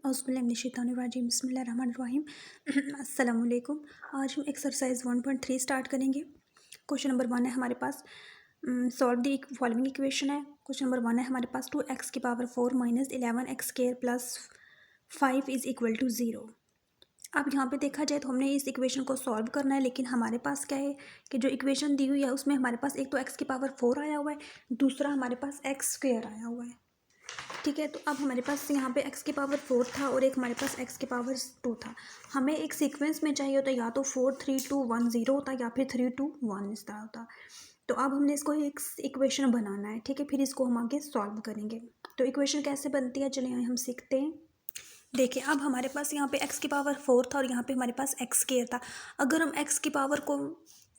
औज़ुबिल्लाहिमिनश्शैतानिर्रजीम बिस्मिल्लाहिर्रहमानिर्रहीम। अस्सलाम वालेकुम। आज हम एक्सरसाइज 1.3 स्टार्ट करेंगे। क्वेश्चन नंबर 1 है हमारे पास, सॉल्व द फॉलोइंग इक्वेशन है। क्वेश्चन नंबर 1 है हमारे पास 2x की power 4 minus 11x² plus 5 is equal to 0। अब यहाँ पे देखा जाए तो हमने इस इक्वेशन को सॉल्व करना है, लेकिन हमारे पास क्या है कि जो इक्वेशन दी हुई है उसमें हमारे पास एक तो x की पावर 4 आया हुआ है, दूसरा हमारे पास x² आया हुआ है। ठीक है, तो अब हमारे पास यहाँ पे x की पावर 4 था और एक हमारे पास x की पावर 2 था। हमें एक सीक्वेंस में चाहिए होता, या तो 4 3 2 1 0 होता, या फिर 3 2 1 इस तरह होता। तो अब हमने इसको एक इक्वेशन बनाना है। ठीक है, फिर इसको हम आगे सॉल्व करेंगे। तो इक्वेशन कैसे बनती है चलिए हम सीखते हैं। देखिए, अब हमारे पास यहाँ पे x की पावर 4 था और यहाँ पे हमारे पास x² था। अगर हम x की पावर को,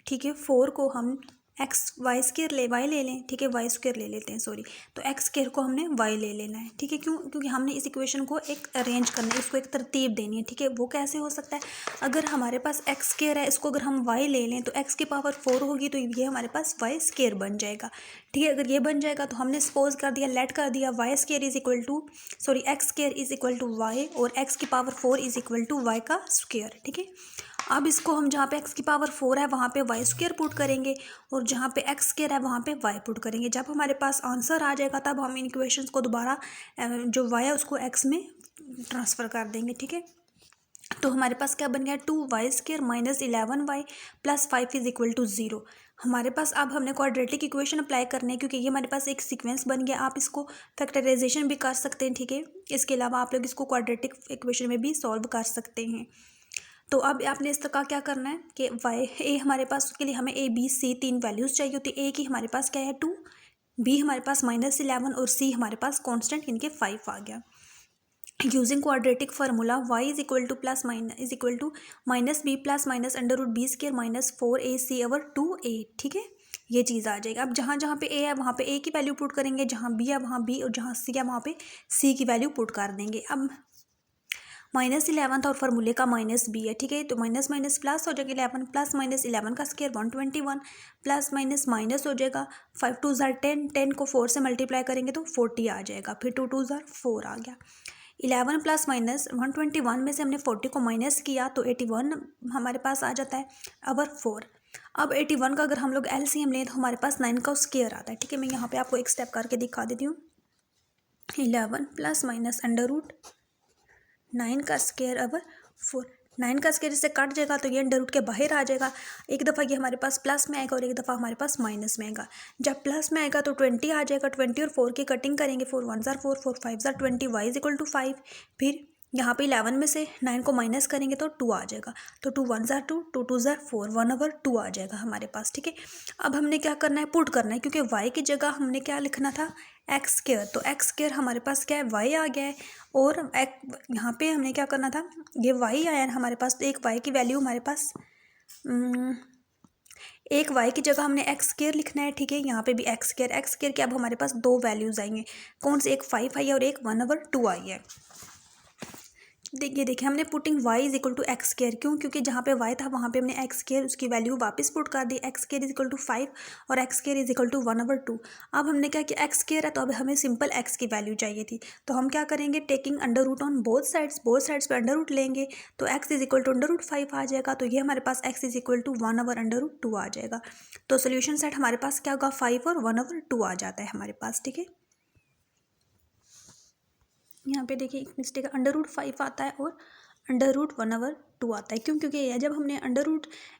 ठीक है, 4 को हम y² ले लें, ठीक है, y² ले लेते हैं, सॉरी, तो x² को हमने y ले लेना है। ठीक है, क्योंकि हमने इस इक्वेशन को एक अरेंज करना है, इसको एक तरतीब देनी है। ठीक है, वो कैसे हो सकता है, अगर हमारे पास x² है, इसको अगर हम y ले लें तो x की पावर 4 होगी, तो ये हमारे पास y² बन जाएगा। ठीक है, अगर ये बन जाएगा तो हमने सपोज कर दिया, लेट कर दिया y² is equal to, sorry, x² is equal to y और x की power 4 is equal to y का स्क्वायर। ठीक है, अब इसको हम जहाँ पे x की पावर 4 है वहाँ पे y² पुट करेंगे और जहाँ पे x² है वहाँ पे y पुट करेंगे। जब हमारे पास आंसर आ जाएगा तब हम इन इक्वेशंस को दोबारा जो y है उसको x में ट्रांसफ़र कर देंगे। ठीक है, तो हमारे पास क्या बन गया, 2y² minus 11y plus 5 is equal to 0। हमारे पास अब हमने क्वाड्रेटिक इक्वेशन अप्लाई करने हैं, क्योंकि ये हमारे पास एक सीक्वेंस बन गया। आप इसको फैक्टराइजेशन भी कर सकते हैं। ठीक है, इसके अलावा आप लोग इसको क्वाड्रेटिक इक्वेशन में भी सॉल्व कर सकते हैं। तो अब आपने इस तरह क्या करना है कि ए हमारे पास, उसके लिए हमें A B C 3 वैल्यूज़ चाहिए होती है। ए की हमारे पास क्या है 2, बी हमारे पास -11 और सी हमारे पास कांस्टेंट इनके 5 आ गया। Using quadratic formula y is equal to plus minus is equal to minus B plus minus under root b² minus 4ac over 2a। ठीक है, ये चीज़ आ जाएगा। अब जहाँ जहाँ पे a है वहाँ पे a की वैल्यू पुट करेंगे, जहाँ b है वहाँ b और जहाँ c है वहाँ पे c की वैल्यू पुट कर देंगे। अब -11 था और फार्मूले का -b है। ठीक है, तो माइनस माइनस प्लस हो जाएगा, 11 प्लस माइनस 11 का स्क्वायर 121 प्लस माइनस माइनस हो जाएगा, 5 2 ज़ार 10, 10 को 4 से मल्टीप्लाई करेंगे तो 40 आ जाएगा, फिर 2 2 ज़ार 4 आ गया। 11 प्लस माइनस 121 में से हमने 40 को माइनस किया तो 81 हमारे पास आ जाता है ओवर 4। अब 81 का अगर हम लोग LCM लें तो हमारे पास 9 का स्क्वायर आता है। ठीक है, मैं यहाँ पे आपको एक स्टेप करके दिखा देती हूँ। 11 प्लस माइनस √9 का स्क्वायर ओवर 4। 9 का स्क्वायर इससे कट जाएगा तो ये अंडर रूट के बाहर आ जाएगा। एक दफ़ा ये हमारे पास प्लस में आएगा और एक दफ़ा हमारे पास माइनस में आएगा। जब प्लस में आएगा तो 20 आ जाएगा, 20 और 4 की कटिंग करेंगे, 4 1 ज़ार 4 4 5 ज़ार 20 y इज इक्वल टू 5। फिर यहाँ पे 11 में से 9 को माइनस करेंगे तो 2 आ जाएगा, तो 2 1 ज़ार 2 2 2 ज़ार 4 1 ओवर 2 आ जाएगा हमारे पास। ठीक है, अब हमने क्या करना है, पुट करना है, क्योंकि y की जगह हमने क्या लिखना था x², तो x² हमारे पास क्या है y आ गया है और यहाँ पे हमने क्या करना था, ये y आया है हमारे पास, तो एक y की वैल्यू हमारे पास, एक y की जगह हमने x² लिखना है। ठीक है, यहाँ पे भी x² के अब हमारे पास दो वैल्यूज़ आएंगे, कौन से, एक 5 आई है और एक 1 ओवर 2 आई है। देखिए हमने putting y is equal to x², क्योंकि जहाँ पे y था वहाँ पे हमने x² उसकी वैल्यू वापस पुट कर दी, x² इज इक्वल टू 5 और x² is equal to 1 over 2। अब हमने क्या किया, x² है तो अब हमें सिंपल x की वैल्यू चाहिए थी, तो हम क्या करेंगे, taking under root on both sides पे अंडर रूट लेंगे, तो x इज इक्वल टू √5 आ जाएगा, तो ये हमारे पास x is equal to 1 over √2 आ जाएगा। तो सोल्यूशन सेट हमारे पास क्या होगा, 5 और 1 ओवर 2 आ जाता है हमारे पास। ठीक है, यहाँ पे देखिए एक मिस्टेक, √5 आता है और √1 ओवर 2 आता है। क्यों, क्योंकि ये जब हमने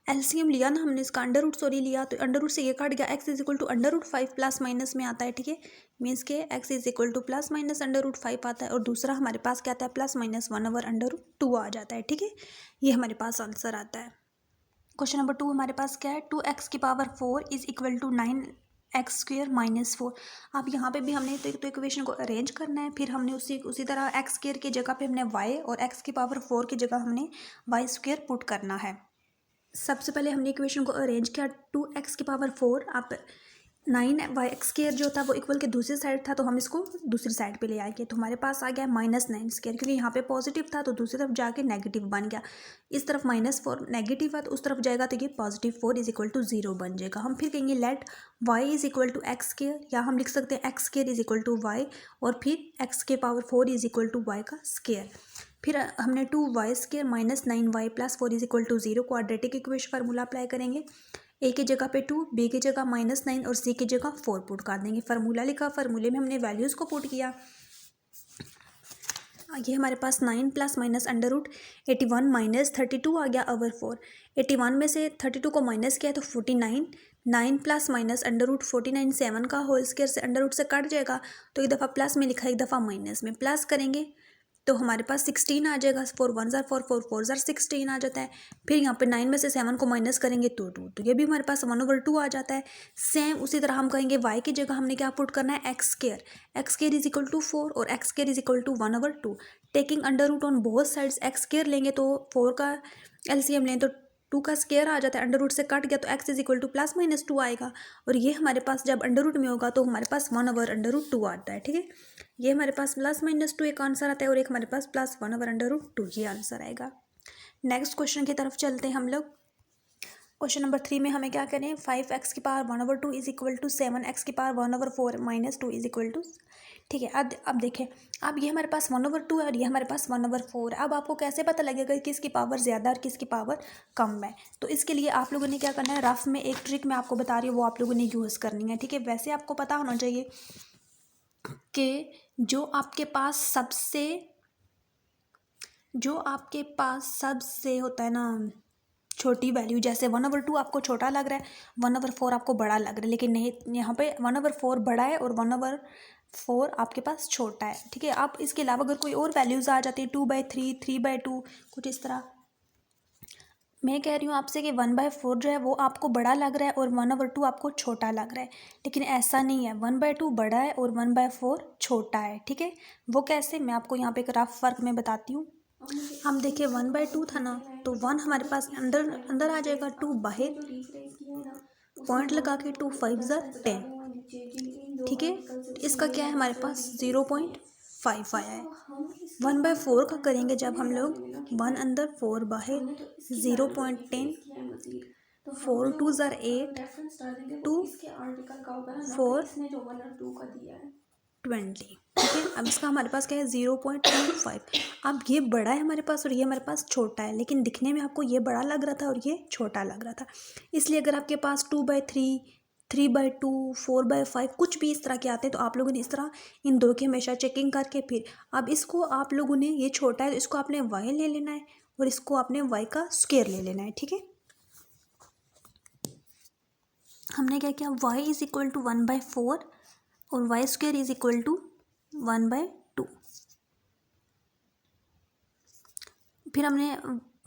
LCM लिया ना, हमने इसका लिया तो अंडर रूट से ये कट गया, x is equal to √5 plus minus में आता है। ठीक है, मीन्स के x is equal to plus minus √5 आता है और दूसरा हमारे पास क्या आता है, प्लस माइनस 1 ओवर √2 आ जाता है। ठीक है, ये हमारे पास आंसर आता है। क्वेश्चन नंबर 2 हमारे पास क्या है, 2x की power 4 is equal to 9x² minus 4। अब यहाँ पे भी हमने तो इक्वेशन को अरेंज करना है, फिर हमने उसी तरह x² की जगह पे हमने y और x की पावर 4 की जगह हमने y² पुट करना है। सबसे पहले हमने इक्वेशन को अरेंज किया, 2x की पावर 4, आप 9 y² जो था वो इक्वल के दूसरी साइड था, तो हम इसको दूसरी साइड पे ले आएंगे। तो हमारे पास आ गया -9², क्योंकि यहाँ पे पॉजिटिव था तो दूसरी तरफ जाके नेगेटिव बन गया। इस तरफ -4 नेगेटिव है तो उस तरफ जाएगा तो ये +4 = 0 बन जाएगा। हम फिर कहेंगे लेट y = x², या हम लिख सकते हैं x² = y, और फिर x⁴ y²। फिर हमने 2y² -9y + 4 = 0 quadratic equation formula apply करेंगे। ए की जगह पे 2, बी की जगह -9 और सी की जगह 4 पुट कर देंगे। फार्मूला लिखा, फार्मूले में हमने वैल्यूज़ को पुट किया। ये हमारे पास 9 + -√81 - 32 आ गया ओवर 4। 81 में से 32 को माइनस किया तो 49। 9 + -√49 7 का होल स्क्वायर से अंडर रूट से कट जाएगा, तो एक दफ़ा प्लस में लिखा, एक दफ़ा माइनस में। प्लस करेंगे तो हमारे पास 16 आ जाएगा। 4 × 1 = 4, 4 × 4 = 16 आ जाता है। फिर यहाँ पे 9 में से 7 को माइनस करेंगे तो 2, तो ये भी हमारे पास 1/2 आ जाता है। सेम उसी तरह हम कहेंगे y की जगह हमने क्या पुट करना है, x²। x² = 4 और x² = 1/2। Taking under root on both sides, x² लेंगे तो 4 का LCM लें तो 2 का स्क्वायर आ जाता है। अंडर रूट से कट गया तो x = +-2 आएगा, और ये हमारे पास जब अंडर रूट में होगा तो हमारे पास 1/√2 आता है। ठीक है, ये हमारे पास +-2 एक आंसर आता है, और एक हमारे पास +1/√2 ये आंसर आएगा। नेक्स्ट क्वेश्चन की तरफ चलते हैं हम लोग। क्वेश्चन नंबर 3 में हमें क्या करें, 5x⁴ 1/2 = 7x⁴ 1/4 - 2 = ठीक है। अब देखें, अब ये हमारे पास 1/2 है और ये हमारे पास 1/4 है। अब आपको कैसे पता लगेगा कि किसकी पावर ज़्यादा और किसकी पावर कम है? तो इसके लिए आप लोगों ने क्या करना है, रफ में एक ट्रिक मैं आपको बता रही हूँ, वो आप लोगों ने यूज़ करनी है। ठीक है, वैसे आपको पता होना चाहिए कि जो आपके पास सबसे होता है ना छोटी वैल्यू, जैसे 1/2 आपको छोटा लग रहा है, 1/4 आपको बड़ा लग रहा है, लेकिन नहीं, यहाँ पे 1/4 बड़ा है और 1/4 आपके पास छोटा है। ठीक है, आप इसके अलावा अगर कोई और वैल्यूज़ आ जाती है, 2/3, 3/2, कुछ इस तरह, मैं कह रही हूँ आपसे कि 1/4 जो है वो आपको बड़ा लग रहा है और 1/2 आपको छोटा लग रहा है, लेकिन ऐसा नहीं है। 1/2 बड़ा है और 1/4 छोटा है। ठीक है, वो कैसे, मैं आपको यहाँ पे एक रफ वर्क में बताती हूँ। हम देखिए 1/2 था ना, तो 1 हमारे पास अंदर आ जाएगा, 2 बाहर, पॉइंट लगा के 2 × 5 = 10। ठीक है, इसका क्या है, हमारे पास 0.5 आया है। 1/4 का करेंगे जब हम लोग, 1 अंदर 4 बाहर, 0.10, 4 × 2 = 8, 2 4 20। ठीक है, अब इसका हमारे पास क्या है, 0.25। अब ये बड़ा है हमारे पास और ये हमारे पास छोटा है, लेकिन दिखने में आपको ये बड़ा लग रहा था और ये छोटा लग रहा था। इसलिए अगर आपके पास 2/3, 3/2, 4/5 कुछ भी इस तरह के आते हैं, तो आप लोगों ने इस तरह इन दो की हमेशा चेकिंग करके, फिर अब इसको आप लोगों ने, ये छोटा है तो इसको आपने y ले लेना है और इसको आपने y का स्क्वायर ले लेना है। ठीक है, हमने क्या किया, y = 1/4 और y² = 1/2। फिर हमने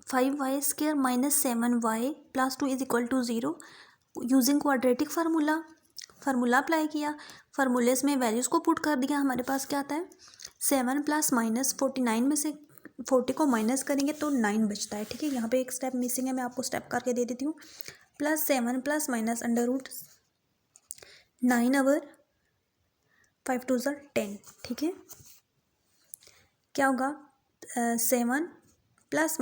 5y² - 7y + 2 = 0 using quadratic formula apply किया। फार्मूले में वैल्यूज़ को पुट कर दिया। हमारे पास क्या आता है, 7 + -49 में से 40 को माइनस करेंगे तो 9 बचता है। ठीक है, यहाँ पे एक स्टेप मिसिंग है, मैं आपको स्टेप करके दे देती हूँ। +7 + -√9/5 = 10। ठीक है, क्या होगा, 7 +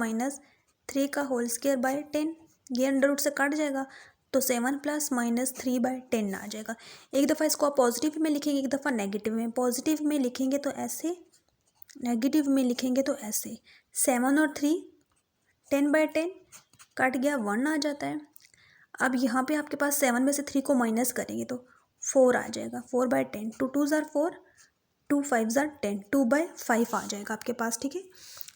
-3 का होल स्क्वायर बाय 10, ये अंडर रूट से कट जाएगा तो 7 + -3/10 आ जाएगा। एक दफ़ा इसको आप पॉजिटिव में लिखेंगे, एक दफ़ा नेगेटिव में। पॉजिटिव में लिखेंगे तो ऐसे, नेगेटिव में लिखेंगे तो ऐसे। 7 और 3 10/10 कट गया, 1 आ जाता है। अब यहाँ पे आपके पास 7 में से 3 को माइनस करेंगे तो 4 आ जाएगा, 4/10, 2 × 2 = 4, 2 × 5 = 10, 2/5 आ जाएगा आपके पास। ठीक है,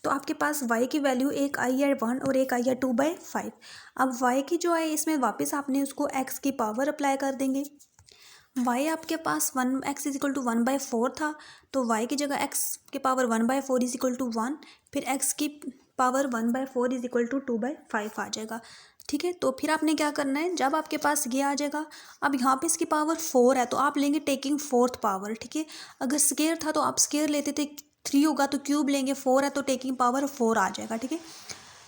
तो आपके पास y की वैल्यू एक आई है 1 और एक आई है 2/5। अब y की जो है, इसमें वापस आपने उसको x की पावर अप्लाई कर देंगे। y आपके पास x = 1/4 था, तो y की जगह x की पावर 1/4 = 1, फिर x की पावर 1/4 = 2/5 आ जाएगा। ठीक है, तो फिर आपने क्या करना है, जब आपके पास ये आ जाएगा, अब यहाँ पे इसकी पावर 4 है तो आप लेंगे टेकिंग 4th पावर। ठीक है, अगर स्क्वायर था तो आप स्क्वायर लेते थे, 3 होगा तो क्यूब लेंगे, 4 है तो टेकिंग पावर 4 आ जाएगा। ठीक है,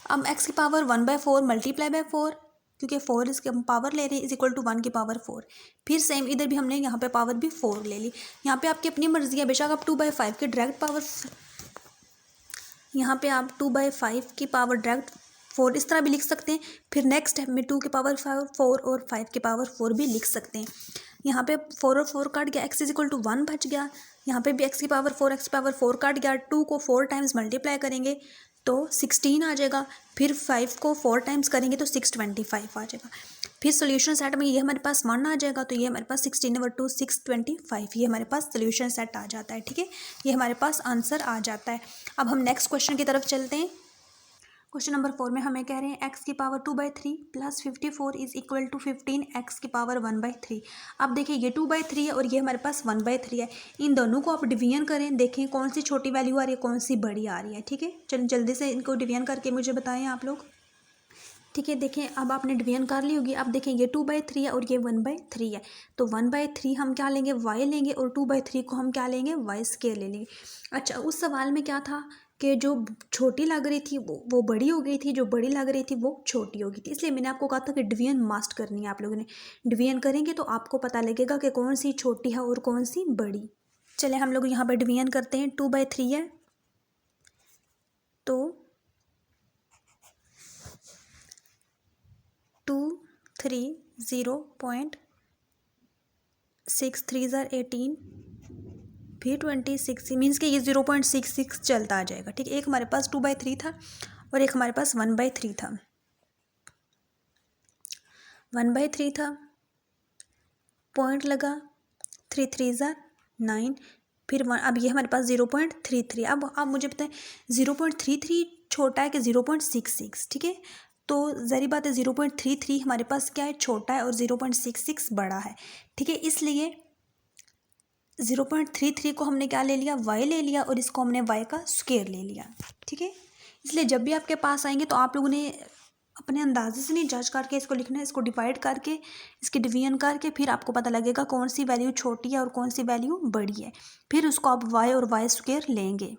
अब x की पावर 1/4 × 4 क्योंकि 4 इसके हम पावर ले रहे हैं इज इक्वल टू 1 की पावर 4। फिर सेम इधर भी हमने यहाँ पे पावर भी 4 ले ली। यहाँ पे आपकी अपनी मर्जी है, बेशक आप 2/5 की डायरेक्ट पावर, यहाँ पे आप 2/5 की पावर डायरेक्ट 4 इस तरह भी लिख सकते हैं। फिर नेक्स्ट में 2 की पावर 4 और 5 की पावर 4 भी लिख सकते हैं। यहाँ पे 4 और 4 काट गया, x इज इक्वल टू 1 बच गया। यहाँ पे भी x की पावर 4 x की पावर 4 काट गया, 2 को 4 टाइम्स मल्टीप्लाई करेंगे तो 16 आ जाएगा। फिर 5 को 4 टाइम्स करेंगे तो 625 आ जाएगा। फिर सोल्यूशन सेट में ये हमारे पास 1 आ जाएगा, तो ये हमारे पास 16/2 625, ये हमारे पास सोल्यूशन सेट आ जाता है। ठीक है, ये हमारे पास आंसर आ जाता है। अब हम नेक्स्ट क्वेश्चन की तरफ चलते हैं। क्वेश्चन नंबर 4 में हमें कह रहे हैं x की power 2/3 plus 54 is equal to 15x की पावर 1/3। अब देखिए ये 2/3 है और ये हमारे पास 1/3 है। इन दोनों को आप डिवीजन करें, देखें कौन सी छोटी वैल्यू आ रही है, कौन सी बड़ी आ रही है। ठीक है, चलिए जल्दी से इनको डिवीजन करके मुझे बताएं आप लोग। ठीक है, देखें अब आपने डिवीजन कर ली होगी। अब देखें ये 2/3 है और ये 1/3 है, तो 1/3 हम क्या लेंगे, y लेंगे, और 2/3 को हम क्या लेंगे, y स्क्वायर ले लेंगे। अच्छा, उस सवाल में क्या था कि जो छोटी लग रही थी वो बड़ी हो गई थी, जो बड़ी लग रही थी वो छोटी हो गई थी। इसलिए मैंने आपको कहा था कि डिवीजन मस्ट करनी है। आप लोगों ने डिवीजन करेंगे तो आपको पता लगेगा कि कौन सी छोटी है और कौन सी बड़ी। चले हम लोग यहाँ पर डिवीजन करते हैं। 2/3 है तो 2 3 0.6 3 18 फिर 26 मीन्स कि ये 0.66 चलता आ जाएगा। ठीक है, एक हमारे पास 2/3 था और एक हमारे पास 1/3 था। 1/3 था, पॉइंट लगा, 3 3 9, फिर 1, अब ये हमारे पास 0.33। अब मुझे बताएं 0.33 छोटा है कि 0.66। ठीक है, तो ज़री बात है 0.33 हमारे पास क्या है, छोटा है, और 0.66 बड़ा है। ठीक है, इसलिए 0.33 को हमने क्या ले लिया, y ले लिया, और इसको हमने y का स्क्वायर ले लिया। ठीक है, इसलिए जब भी आपके पास आएंगे तो आप लोगों ने अपने अंदाजे से नहीं जज करके इसको लिखना है, इसको डिवाइड करके इसकी डिवीजन करके फिर आपको पता लगेगा कौन सी वैल्यू छोटी है और कौन सी वैल्यू बड़ी है। फिर उसको आप y और y स्क्वायर लेंगे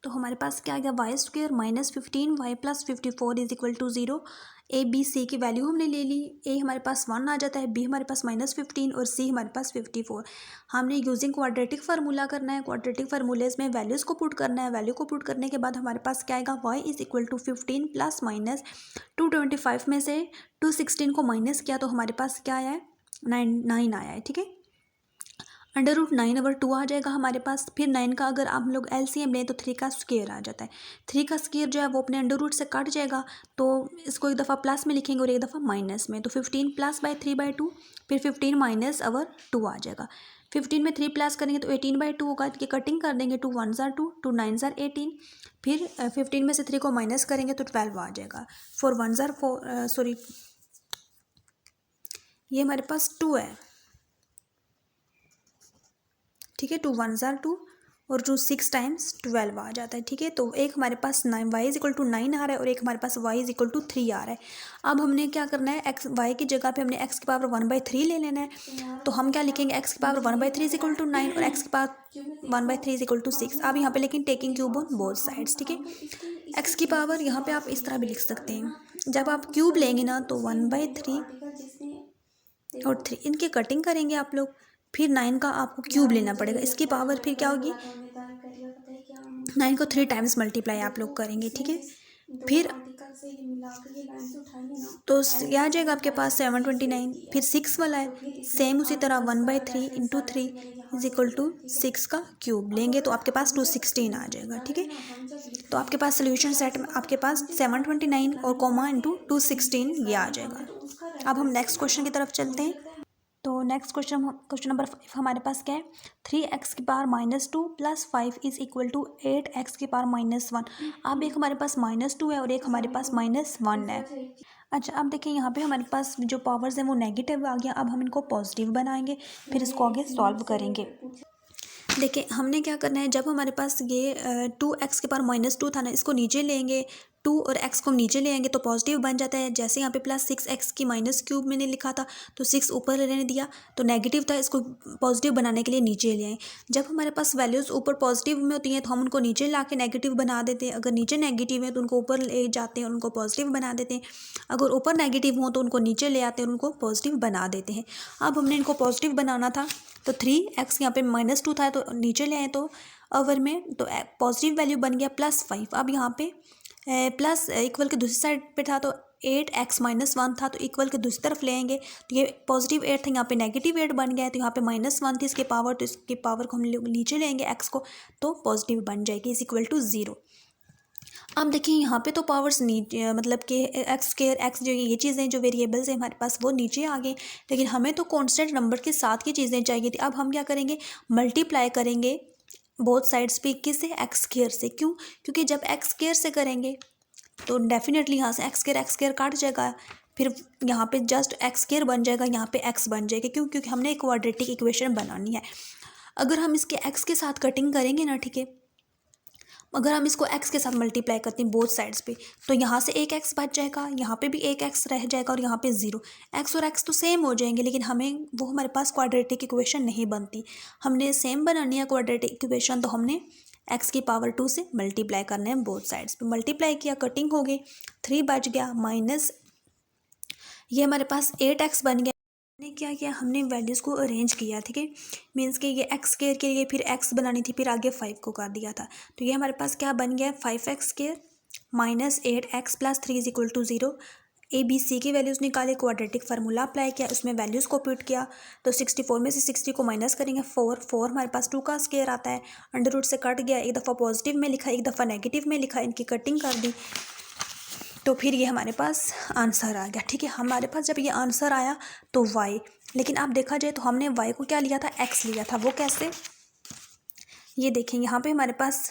तो हमारे पास क्या आ गया, y square -15 y plus 54 is equal to 0। a b c की वैल्यू हमने ले ली। a हमारे पास 1 आ जाता है, b हमारे पास -15 और c हमारे पास 54। हमने यूजिंग क्वाड्रेटिक फार्मूला करना है। क्वाड्रेटिक फार्मूलेज में वैल्यूज़ को पुट करना है। वैल्यू को पुट करने के बाद हमारे पास क्या आएगा, y is equal to 15 plus minus 225 में से 216 को माइनस किया तो हमारे पास क्या आया है, 9 आया है। ठीक है, √9/2 आ जाएगा हमारे पास। फिर 9 का अगर हम लोग एलसीएम लें तो 3 का स्क्वायर आ जाता है। 3 का स्क्वायर जो है वो अपने √ से कट जाएगा, तो इसको एक दफ़ा प्लस में लिखेंगे और एक दफ़ा माइनस में। तो 15 प्लस बाई 3/2, फिर 15 -/2 आ जाएगा। 15 में 3 प्लस करेंगे तो 18/2 होगा। ये कटिंग कर देंगे, 2 1 ज़ार 2, 2 9 ज़ार 18। फिर 15 में से 3 को माइनस करेंगे तो 12 आ जाएगा। 4 1 ज़ार 4, सॉरी ये हमारे पास 2 है। ठीक है, 2 1 ज़ार 2 और 2 6 टाइम्स 12 आ जाता है। ठीक है, तो एक हमारे पास 9 y इज इक्वल टू 9 आ रहा है और एक हमारे पास y इज इक्वल टू 3 आ रहा है। अब हमने क्या करना है, x y की जगह पे हमने x की पावर 1/3 ले लेना है। तो हम क्या लिखेंगे, x की पावर 1/3 इज इक्वल टू 9 और x की पावर 1/3 इज इक्वल टू 6। अब यहाँ पे लेकिन taking cube on both sides. ठीक है, x की पावर यहाँ पे आप इस तरह भी लिख सकते हैं। जब आप क्यूब लेंगे ना तो 1/3 और 3 इनके कटिंग करेंगे आप लोग। फिर 9 का आपको क्यूब लेना पड़ेगा। इसकी पावर फिर क्या होगी, 9 को 3 टाइम्स मल्टीप्लाई आप लोग करेंगे। ठीक है, फिर तो ये आ जाएगा आपके पास 729। फिर 6 वाला है सेम उसी तरह 1/3 इंटू 3 इज इक्वल टू 6 का क्यूब लेंगे तो आपके पास 216 आ जाएगा। ठीक है, तो आपके पास सोल्यूशन सेट में आपके पास 729 और कॉमा इंटू 216 ये आ जाएगा। अब हम नेक्स्ट क्वेश्चन की तरफ चलते हैं। तो नेक्स्ट क्वेश्चन नंबर 5 हमारे पास क्या है, 3x की power -2 plus 5 is equal to 8x की पावर -1। अब एक हमारे पास -2 है और एक हमारे पास -1 है। अच्छा, अब देखिए यहाँ पे हमारे पास जो पावर्स हैं वो नेगेटिव आ गया। अब हम इनको पॉजिटिव बनाएंगे, फिर इसको आगे सॉल्व करेंगे। देखिए हमने क्या करना है, जब हमारे पास ये 2x की पावर -2 था ना, इसको नीचे लेंगे टू और एक्स को हम नीचे ले आएंगे तो पॉजिटिव बन जाता है। जैसे यहाँ पे प्लस 6x की माइनस क्यूब मैंने लिखा था तो 6 ऊपर रहने दिया तो नेगेटिव था, इसको पॉजिटिव बनाने के लिए नीचे ले आए। जब हमारे पास वैल्यूज़ ऊपर पॉजिटिव में होती हैं तो हम उनको नीचे ला के नेगेटिव बना देते हैं, अगर नीचे नेगेटिव है तो उनको ऊपर ले जाते हैं और उनको पॉजिटिव बना देते हैं, अगर ऊपर नेगेटिव हो तो उनको नीचे ले आते हैं और उनको पॉजिटिव बना देते हैं। अब हमने इनको पॉजिटिव बनाना था तो 3x यहाँ पे -2 था तो नीचे ले आए तो ओवर में तो पॉजिटिव वैल्यू बन गया +5। अब यहाँ पे प्लस इक्वल के दूसरी साइड पे था तो 8x -1 था तो इक्वल के दूसरी तरफ ले आएंगे तो ये पॉजिटिव 8 था, यहाँ पे नेगेटिव 8 बन गया है तो यहाँ पे -1 थी इसके पावर, तो इसके पावर को हम नीचे लेंगे x को तो पॉजिटिव बन जाएगी इज इक्वल टू 0। अब देखिए यहाँ पे तो पावर्स नीचे मतलब कि एक्स स्क्वायर एक्स जो ये चीज़ें जो वेरिएबल्स हैं हमारे पास वो नीचे आ गए, लेकिन हमें तो कांस्टेंट नंबर के साथ की चीज़ें चाहिए थी। अब हम क्या करेंगे, मल्टीप्लाई करेंगे बोथ साइड्स पे किससे, एक्स स्क्वायर से। क्यों, क्योंकि जब एक्स स्क्वायर से करेंगे तो डेफिनेटली यहाँ से एक्स स्क्वायर काट जाएगा, फिर यहाँ पे जस्ट एक्स स्क्वायर बन जाएगा, यहाँ पे एक्स बन जाएगा। क्यों, क्योंकि हमने एक क्वाड्रेटिक इक्वेशन बनानी है। अगर हम इसके एक्स के साथ कटिंग करेंगे ना, ठीक है, अगर हम इसको x के साथ मल्टीप्लाई करते हैं बोथ साइड्स पे तो यहाँ से एक x बच जाएगा, यहाँ पे भी एक x रह जाएगा और यहाँ पे 0। x और x तो सेम हो जाएंगे लेकिन हमें वो हमारे पास क्वाड्रेटिक इक्वेशन नहीं बनती। हमने सेम बनानी है क्वाड्रेटिक इक्वेशन तो हमने x की पावर 2 से मल्टीप्लाई करना है बोथ साइड्स पे। मल्टीप्लाई किया, कटिंग हो गई, 3 बच गया माइनस ये हमारे पास 8x बन गया। हमने क्या किया, हमने वैल्यूज़ को अरेंज किया, ठीक है, मीन्स कि ये एक्स स्क्वायर के लिए फिर एक्स बनानी थी, फिर आगे 5 को कर दिया था तो ये हमारे पास क्या बन गया, 5x square -8x + 3 is equal to 0। A B C की वैल्यूज़ निकाले, क्वाड्रेटिक फार्मूला अप्लाई किया, उसमें वैल्यूज़ को पुट किया तो 64 में से 60 को माइनस करेंगे 4 हमारे पास 2 का स्क्वायर आता है, अंडर रूट से कट गया, एक दफ़ा पॉजिटिव में लिखा एक दफ़ा नेगेटिव में लिखा, इनकी कटिंग कर दी तो फिर ये हमारे पास आंसर आ गया। ठीक है, हमारे पास जब ये आंसर आया तो y, लेकिन आप देखा जाए तो हमने y को क्या लिया था, x लिया था। वो कैसे, ये देखें यहाँ पे हमारे पास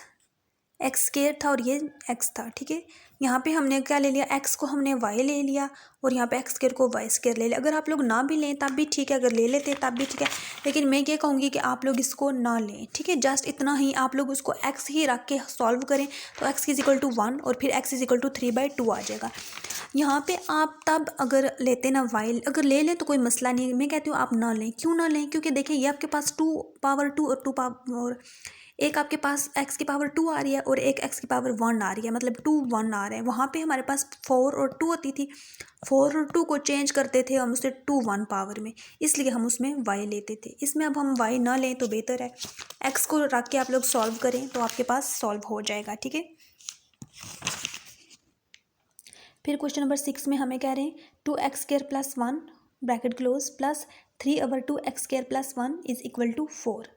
एक्स स्क्वायर था और ये एक्स था, ठीक है, यहाँ पे हमने क्या ले लिया, एक्स को हमने वाई ले लिया और यहाँ पे एक्स स्क्वायर को वाई स्क्वायर ले लिया। अगर आप लोग ना भी लें तब भी ठीक है, अगर ले लेते तब भी ठीक है, लेकिन मैं ये कहूँगी कि आप लोग इसको ना लें, ठीक है, जस्ट इतना ही आप लोग उसको एक्स ही रख के सॉल्व करें तो एक्स इज इक्वल टू 1 और फिर एक्स इज इक्वल टू 3/2 आ जाएगा। यहाँ पे आप तब अगर लेते ना वाई, अगर ले लें तो कोई मसला नहीं, मैं कहती हूँ आप ना लें। क्यों ना लें, क्योंकि देखिए ये आपके पास 2 पावर 2 और 2 पावर और एक आपके पास x की पावर 2 आ रही है और एक x की पावर 1 आ रही है, मतलब 2 1 आ रहे हैं। वहाँ पे हमारे पास 4 और 2 होती थी, 4 और 2 को चेंज करते थे हम उसे 2 1 पावर में, इसलिए हम उसमें y लेते थे। इसमें अब हम y ना लें तो बेहतर है, x को रख के आप लोग सॉल्व करें तो आपके पास सॉल्व हो जाएगा। ठीक है, फिर क्वेश्चन नंबर 6 में हमें कह रहे हैं 2x² + 1 bracket close plus 3/2x² + 1 is equal to 4।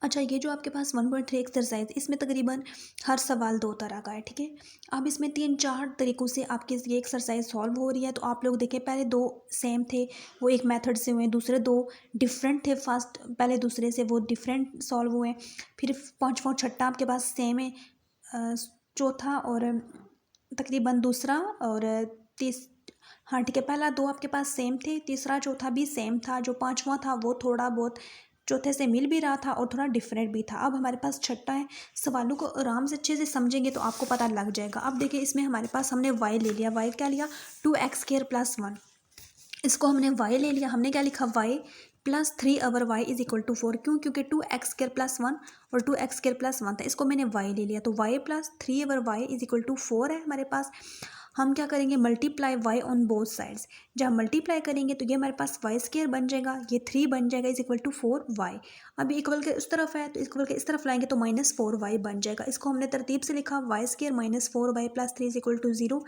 अच्छा, ये जो आपके पास 1.3 एक्सरसाइज, इसमें तकरीबन हर सवाल 2 तरह का है। ठीक है, अब इसमें 3-4 तरीक़ों से आपकी ये एक्सरसाइज सॉल्व हो रही है। तो आप लोग देखें, पहले 2 सेम थे वो एक मेथड से हुए, दूसरे 2 डिफरेंट थे, फर्स्ट पहले दूसरे से वो डिफरेंट सॉल्व हुए, फिर पाँचवा छठा आपके पास सेम है, चौथा और तकरीबन दूसरा और हाँ ठीक है, पहला 2 आपके पास सेम थे, तीसरा चौथा भी सेम था, जो पाँचवा था वो थोड़ा बहुत चौथे से मिल भी रहा था और थोड़ा डिफरेंट भी था। अब हमारे पास छठा है, सवालों को आराम से अच्छे से समझेंगे तो आपको पता लग जाएगा। अब देखिए, इसमें हमारे पास हमने y ले लिया, y क्या लिया, 2x² + 1, इसको हमने y ले लिया, हमने क्या लिखा, y + 3/y is equal to 4। क्यों, क्योंकि 2x² + 1 और 2x² + 1 था, इसको मैंने y ले लिया तो y + 3/y is equal to 4 है हमारे पास। हम क्या करेंगे, multiply y on both sides, जब मल्टीप्लाई करेंगे तो ये हमारे पास y² बन जाएगा, ये 3 बन जाएगा इज इक्वल टू 4y। अब इक्वल के उस तरफ है तो इक्वल के इस तरफ लाएंगे तो -4y बन जाएगा। इसको हमने तरतीब से लिखा, y² - 4y + 3 is equal to 0।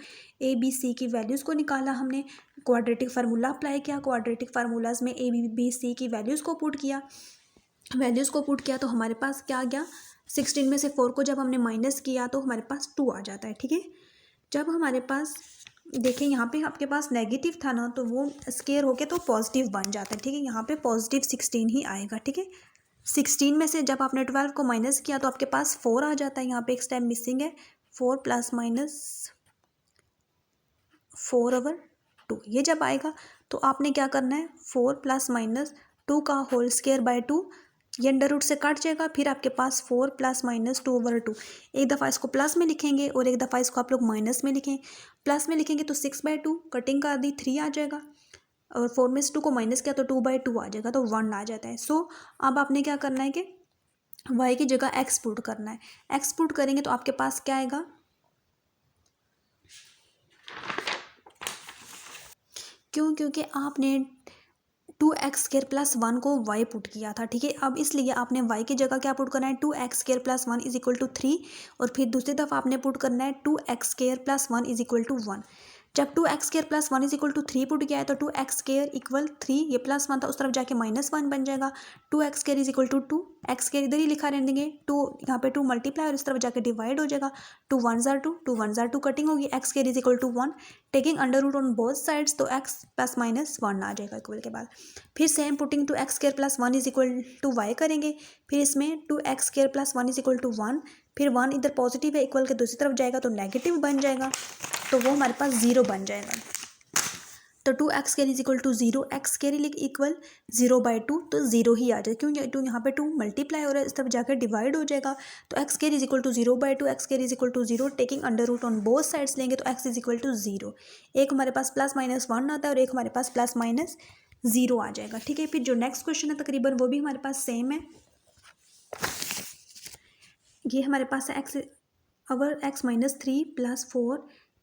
A B C की वैल्यूज़ को निकाला हमने, क्वाड्रेटिक फार्मूला अप्लाई किया, क्वाड्रेटिक फार्मूलाज में ए बी सी की वैल्यूज़ को पुट किया तो हमारे पास क्या आ गया, 16 में से 4 को जब हमने माइनस किया तो हमारे पास 2 आ जाता है। ठीक है, जब हमारे पास देखें यहाँ पे आपके पास नेगेटिव था ना तो वो स्क्वायर होके तो पॉजिटिव बन जाता है। ठीक है, यहाँ पे पॉजिटिव 16 ही आएगा। ठीक है, 16 में से जब आपने 12 को माइनस किया तो आपके पास 4 आ जाता है, यहाँ पे एक स्टेप मिसिंग है, 4 ± 4/2, ये जब आएगा तो आपने क्या करना है, 4 ± 2 का होल स्क्वायर बाय 2 ये अंडर रूट से कट जाएगा, फिर आपके पास 4 प्लस माइनस 2/2। एक दफ़ा इसको प्लस में लिखेंगे और एक दफ़ा इसको आप लोग माइनस में लिखें। प्लस में लिखेंगे तो 6/2, कटिंग कर दी 3 आ जाएगा, और 4 में से 2 को माइनस किया तो 2/2 आ जाएगा, तो 1 आ जाता है। सो अब आपने क्या करना है कि y की जगह x पुट करना है। x पुट करेंगे तो आपके पास क्या आएगा, क्योंकि आपने 2x² + 1 को y पुट किया था, ठीक है। अब इसलिए आपने y की जगह क्या पुट करना है, 2x² + 1 = 3, और फिर दूसरी दफ़ा आपने पुट करना है 2x² + 1 = 1। जब 2x² + 1 = 3 पुट किया है तो 2x² = 3, ये +1 था, उस तरफ जाके -1 बन जाएगा। 2x² = 2, x² इधर ही लिखा रहने देंगे, 2 यहाँ पे 2 मल्टीप्लाई और इस तरफ जाके डिवाइड हो जाएगा। 2 1s are 2, 2 1s are 2, cutting होगी, x² = 1, taking under root on both sides, तो x ± 1 आ जाएगा इक्वल के बाद। फिर सेम पुटिंग 2x² + 1 = y करेंगे, फिर इसमें 2x² + 1 = 1, फिर 1 इधर पॉजिटिव है, इक्वल के दूसरी तरफ जाएगा तो नेगेटिव बन जाएगा, तो वो हमारे पास 0 बन जाएगा। तो 2x² = 0, x² इक्वल 0/2, तो 0 ही आ जाए, क्योंकि 2 यहाँ पे 2 मल्टीप्लाई हो रहा है, इस तरफ जाकर डिवाइड हो जाएगा, तो x² = 0/2, x² = 0, taking under root on both sides लेंगे तो x = 0। एक हमारे पास ±1 आता है और एक हमारे पास ±0 आ जाएगा, ठीक है। फिर जो नेक्स्ट क्वेश्चन है तकरीबन वो भी हमारे पास सेम है। ये हमारे पास है x अवर x - 3 + 4,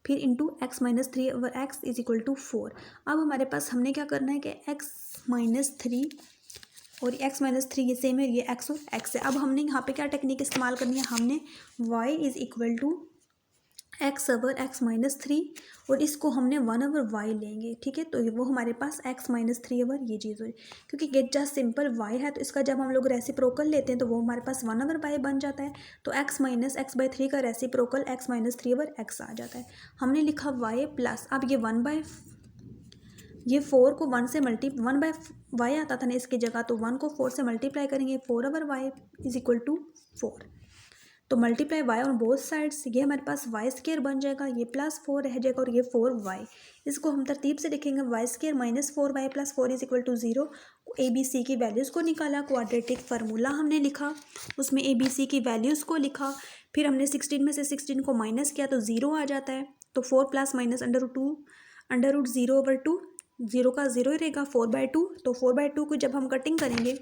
फिर इंटू x - 3 अवर x = 4। अब हमारे पास हमने क्या करना है कि x - 3 और x - 3 ये सेम है, ये x और x है। अब हमने यहाँ पे क्या टेक्निक इस्तेमाल करनी है, हमने y = x अवर x - 3 और इसको हमने 1 अवर y लेंगे, ठीक है। तो वो हमारे पास x - 3 अवर ये चीज़ हुई, क्योंकि गेट जस्ट सिंपल y है, तो इसका जब हम लोग रेसिप्रोकल लेते हैं तो वो हमारे पास 1 अवर y बन जाता है, तो x - x/3 का रेसिप्रोकल x - 3 अवर x आ जाता है। हमने लिखा y प्लस, अब ये ये 4 को 1 से 1/y आता था ना इसकी जगह, तो 1 को 4 से मल्टीप्लाई करेंगे, 4 अवर y = 4, तो multiply y on both sides, ये हमारे पास y² बन जाएगा, ये +4 रह जाएगा और ये 4y। इसको हम तरतीब से लिखेंगे, y² - 4y + 4 = 0। ABC की वैल्यूज़ को निकाला, क्वाड्रेटिक फार्मूला हमने लिखा, उसमें ABC की वैल्यूज़ को लिखा, फिर हमने 16 में से 16 को माइनस किया तो 0 आ जाता है, तो 4 + -√2 √0/2, 0 का 0 ही रहेगा, 4/2, तो 4/2 को जब हम कटिंग करेंगे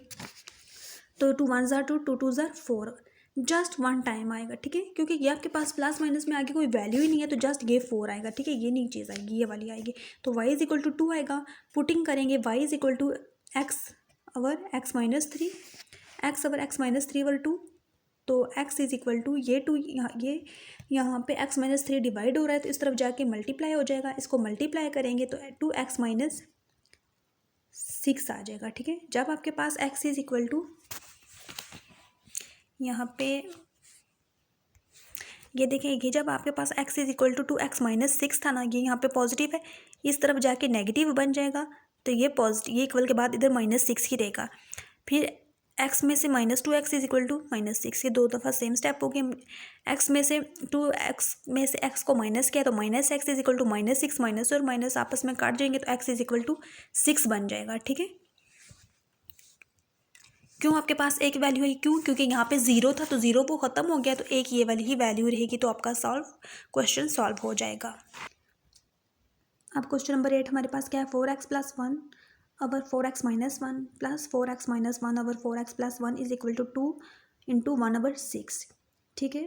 तो 2 1s are 2, 2 2s are 4, just 1 time आएगा, ठीक है, क्योंकि ये आपके पास प्लस माइनस में आगे कोई वैल्यू ही नहीं है, तो जस्ट ये 4 आएगा, ठीक है, ये नहीं चीज़ आएगी, ये वाली आएगी, तो y = 2 आएगा। पुटिंग करेंगे y = x अवर x - 3, x अवर x - 3/2, तो x = ये 2 यहाँ पे x - 3 डिवाइड हो रहा है, तो इस तरफ जाके मल्टीप्लाई हो जाएगा, इसको मल्टीप्लाई करेंगे तो 2x - 6 आ जाएगा, ठीक है। जब आपके पास x = यहाँ पे ये देखें, ये जब आपके पास x = 2x - 6 था ना, ये यहाँ पे पॉजिटिव है, इस तरफ जाके नेगेटिव बन जाएगा, तो ये पॉजिटिव, ये इक्वल के बाद इधर -6 ही रहेगा। फिर x में से -2x = -6, ये 2 दफ़ा सेम स्टेप हो गया। x में से 2x में से x को माइनस किया तो -x = -6, माइनस और माइनस आपस में काट जाएंगे तो x = 6 बन जाएगा, ठीक है। क्यों आपके पास एक वैल्यू है, क्यों, क्योंकि यहाँ पे 0 था तो 0 वो ख़त्म हो गया, तो एक ये वाली ही वैल्यू रहेगी, तो आपका क्वेश्चन सॉल्व हो जाएगा। अब क्वेश्चन नंबर 8 हमारे पास क्या है, 4x + 1 अवर 4x - 1 + 4x - 1 अवर 4x + 1 = 2 × 1/6, ठीक है।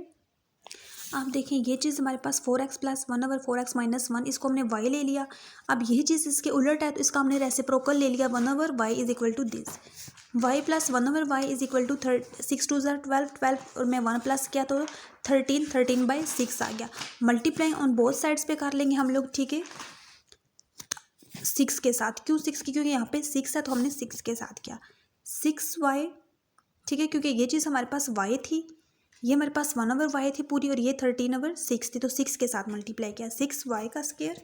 आप देखें, ये चीज़ हमारे पास 4x + 1 अवर 4x - 1, इसको हमने y ले लिया। अब यही चीज़ इसके उलट है, तो इसका हमने रेसिप्रोकल ले लिया, 1 अवर y = this, y + 1 our y = 6 2s are 12, 12 और मैं 1 प्लस किया तो 13, 13/6 आ गया। मल्टीप्लाई ऑन बोथ साइड्स पे कर लेंगे हम लोग, ठीक है, 6 के साथ। क्यों 6 की, क्योंकि यहाँ पे 6 है तो हमने 6 के साथ किया, 6y, ठीक है, क्योंकि ये चीज़ हमारे पास y थी, ये हमारे पास 1 अवर y थी पूरी और ये 13/6 थी, तो 6 के साथ मल्टीप्लाई किया, 6y²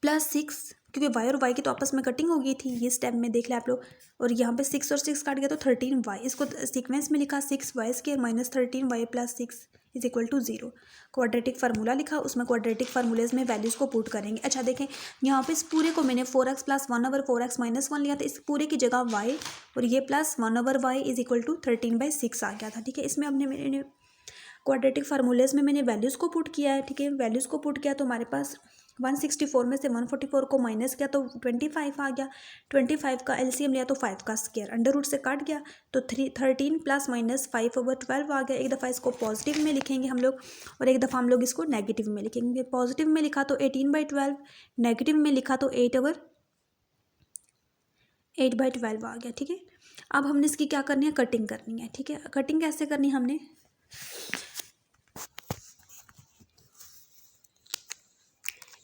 +6, क्योंकि y और y की तो आपस में कटिंग हो गई थी, ये स्टेप में देख लें आप लोग, और यहाँ पे 6 और 6 काट गया तो 13y, इसको सीक्वेंस में लिखा, 6y² - 13y + 6 is equal to 0। Quadratic formula लिखा, उसमें क्वाड्रेटिक फार्मूलेज में वैल्यूज़ को पुट करेंगे। अच्छा देखें, यहाँ पे इस पूरे को मैंने 4x प्लस 1/4x माइनस 1 लिया था, इस पूरे की जगह y और ये plus 1/y is equal to 13/6 आ गया था। ठीक है, इसमें अब मैंने क्वाड्रेटिक फार्मूलेज में मैंने वैल्यूज़ को पुट किया है। ठीक है, वैल्यूज़ को पुट किया तो हमारे पास 164 में से 144 को माइनस किया तो 25 आ गया। 25 का एलसीएम लिया तो 5 का स्क्वायर, अंडर रूट से कट गया तो 13 प्लस माइनस 5/12 आ गया। एक दफ़ा इसको पॉजिटिव में लिखेंगे हम लोग और एक दफ़ा हम लोग इसको नेगेटिव में लिखेंगे। पॉजिटिव में लिखा तो 18/12, नेगेटिव में लिखा तो 8/12 आ गया। ठीक है, अब हमने इसकी क्या करनी है, कटिंग करनी है। ठीक है, कटिंग कैसे करनी है हमने,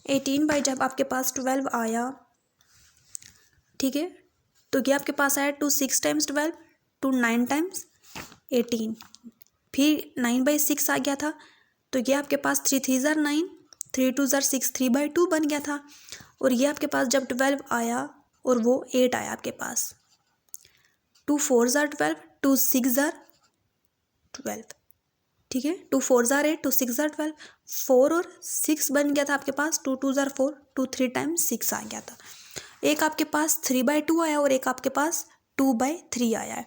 18 जब आपके पास 12 आया, ठीक है, तो ये आपके पास आया 2 6 टाइम्स 12 2 9 टाइम्स 18, फिर 9/6 आ गया था तो ये आपके पास 3 3 ज़ार 9 3 2 ज़ार 6 3/2 बन गया था। और ये आपके पास जब 12 आया और वो 8 आया आपके पास, 2 4 ज़ार 12 2 6 ज़ार 12, ठीक है, 2 4 ज़ार 8 2 6 ज़ार 12, 4 और 6 बन गया था आपके पास, 2 2 ज़ार 4 2 3 टाइम्स 6 आ गया था। एक आपके पास 3/2 आया और एक आपके पास 2/3 आया है,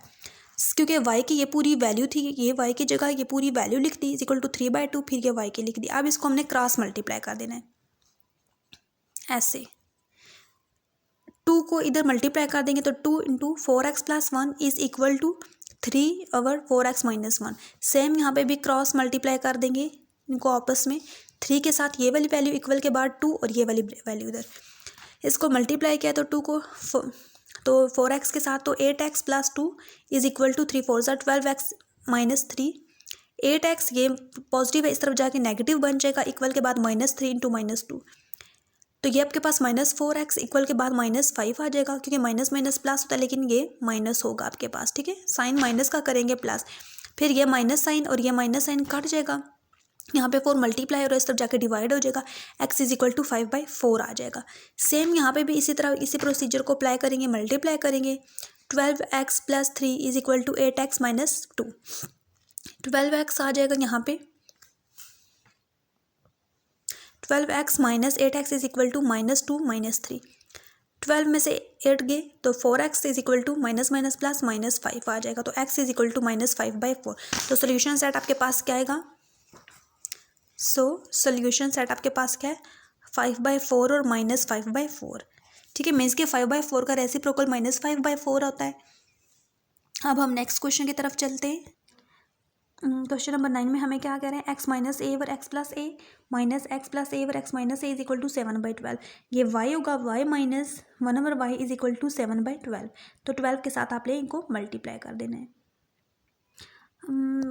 क्योंकि y की ये पूरी वैल्यू थी, ये y की जगह ये पूरी वैल्यू लिख दी इज इक्वल टू 3/2, फिर ये y की लिख दी। अब इसको हमने क्रॉस मल्टीप्लाई कर देना है, ऐसे 2 को इधर मल्टीप्लाई कर देंगे तो 2 into 4x plus 1 is equal to 3/4x minus 1। Same यहाँ पे भी क्रॉस मल्टीप्लाई कर देंगे इनको आपस में, 3 के साथ ये वाली वैल्यू इक्वल के बाद 2 और ये वाली वैल्यू इधर, इसको मल्टीप्लाई किया तो 2 को तो 4x के साथ तो 8x plus 2 is equal to 3 4 ज़ार 12x माइनस 3, 8x ये पॉजिटिव है इस तरफ जाके नेगेटिव बन जाएगा, इक्वल के बाद -3 इंटू -2, तो ये आपके पास -4x इक्वल के बाद -5 आ जाएगा, क्योंकि माइनस माइनस प्लस होता है लेकिन ये माइनस होगा आपके पास। ठीक है, साइन माइनस का करेंगे प्लस, फिर ये माइनस साइन और ये माइनस साइन कट जाएगा, यहाँ पे 4 मल्टीप्लाई और इस तरफ जाके डिवाइड हो जाएगा, x इज इक्वल टू 5/4 आ जाएगा। सेम यहाँ पे भी इसी तरह इसी प्रोसीजर को अप्लाई करेंगे, मल्टीप्लाई करेंगे, 12x plus 3 is equal to 8x minus 2, 12x आ जाएगा यहाँ पे, 12x minus 8x is equal to -2 -3, 12 में से 8 गए तो 4x is equal to minus minus plus -5 आ जाएगा, तो x इज इक्वल टू -5/4। तो सोल्यूशन सेट आपके पास क्या आएगा, सोल्यूशन सेट आपके पास क्या है, 5/4 और -5/4। ठीक है, मीन्स के 5/4 का रेसिप्रोकल -5/4 होता है। अब हम नेक्स्ट क्वेश्चन की तरफ चलते हैं। क्वेश्चन नंबर 9 में हमें क्या कह रहे हैं, x minus A over x plus A minus X plus A over x minus A is equal to 7/12। ये y होगा, y minus 1/y is equal to 7/12। तो 12 के साथ आप इनको मल्टीप्लाई कर देना है।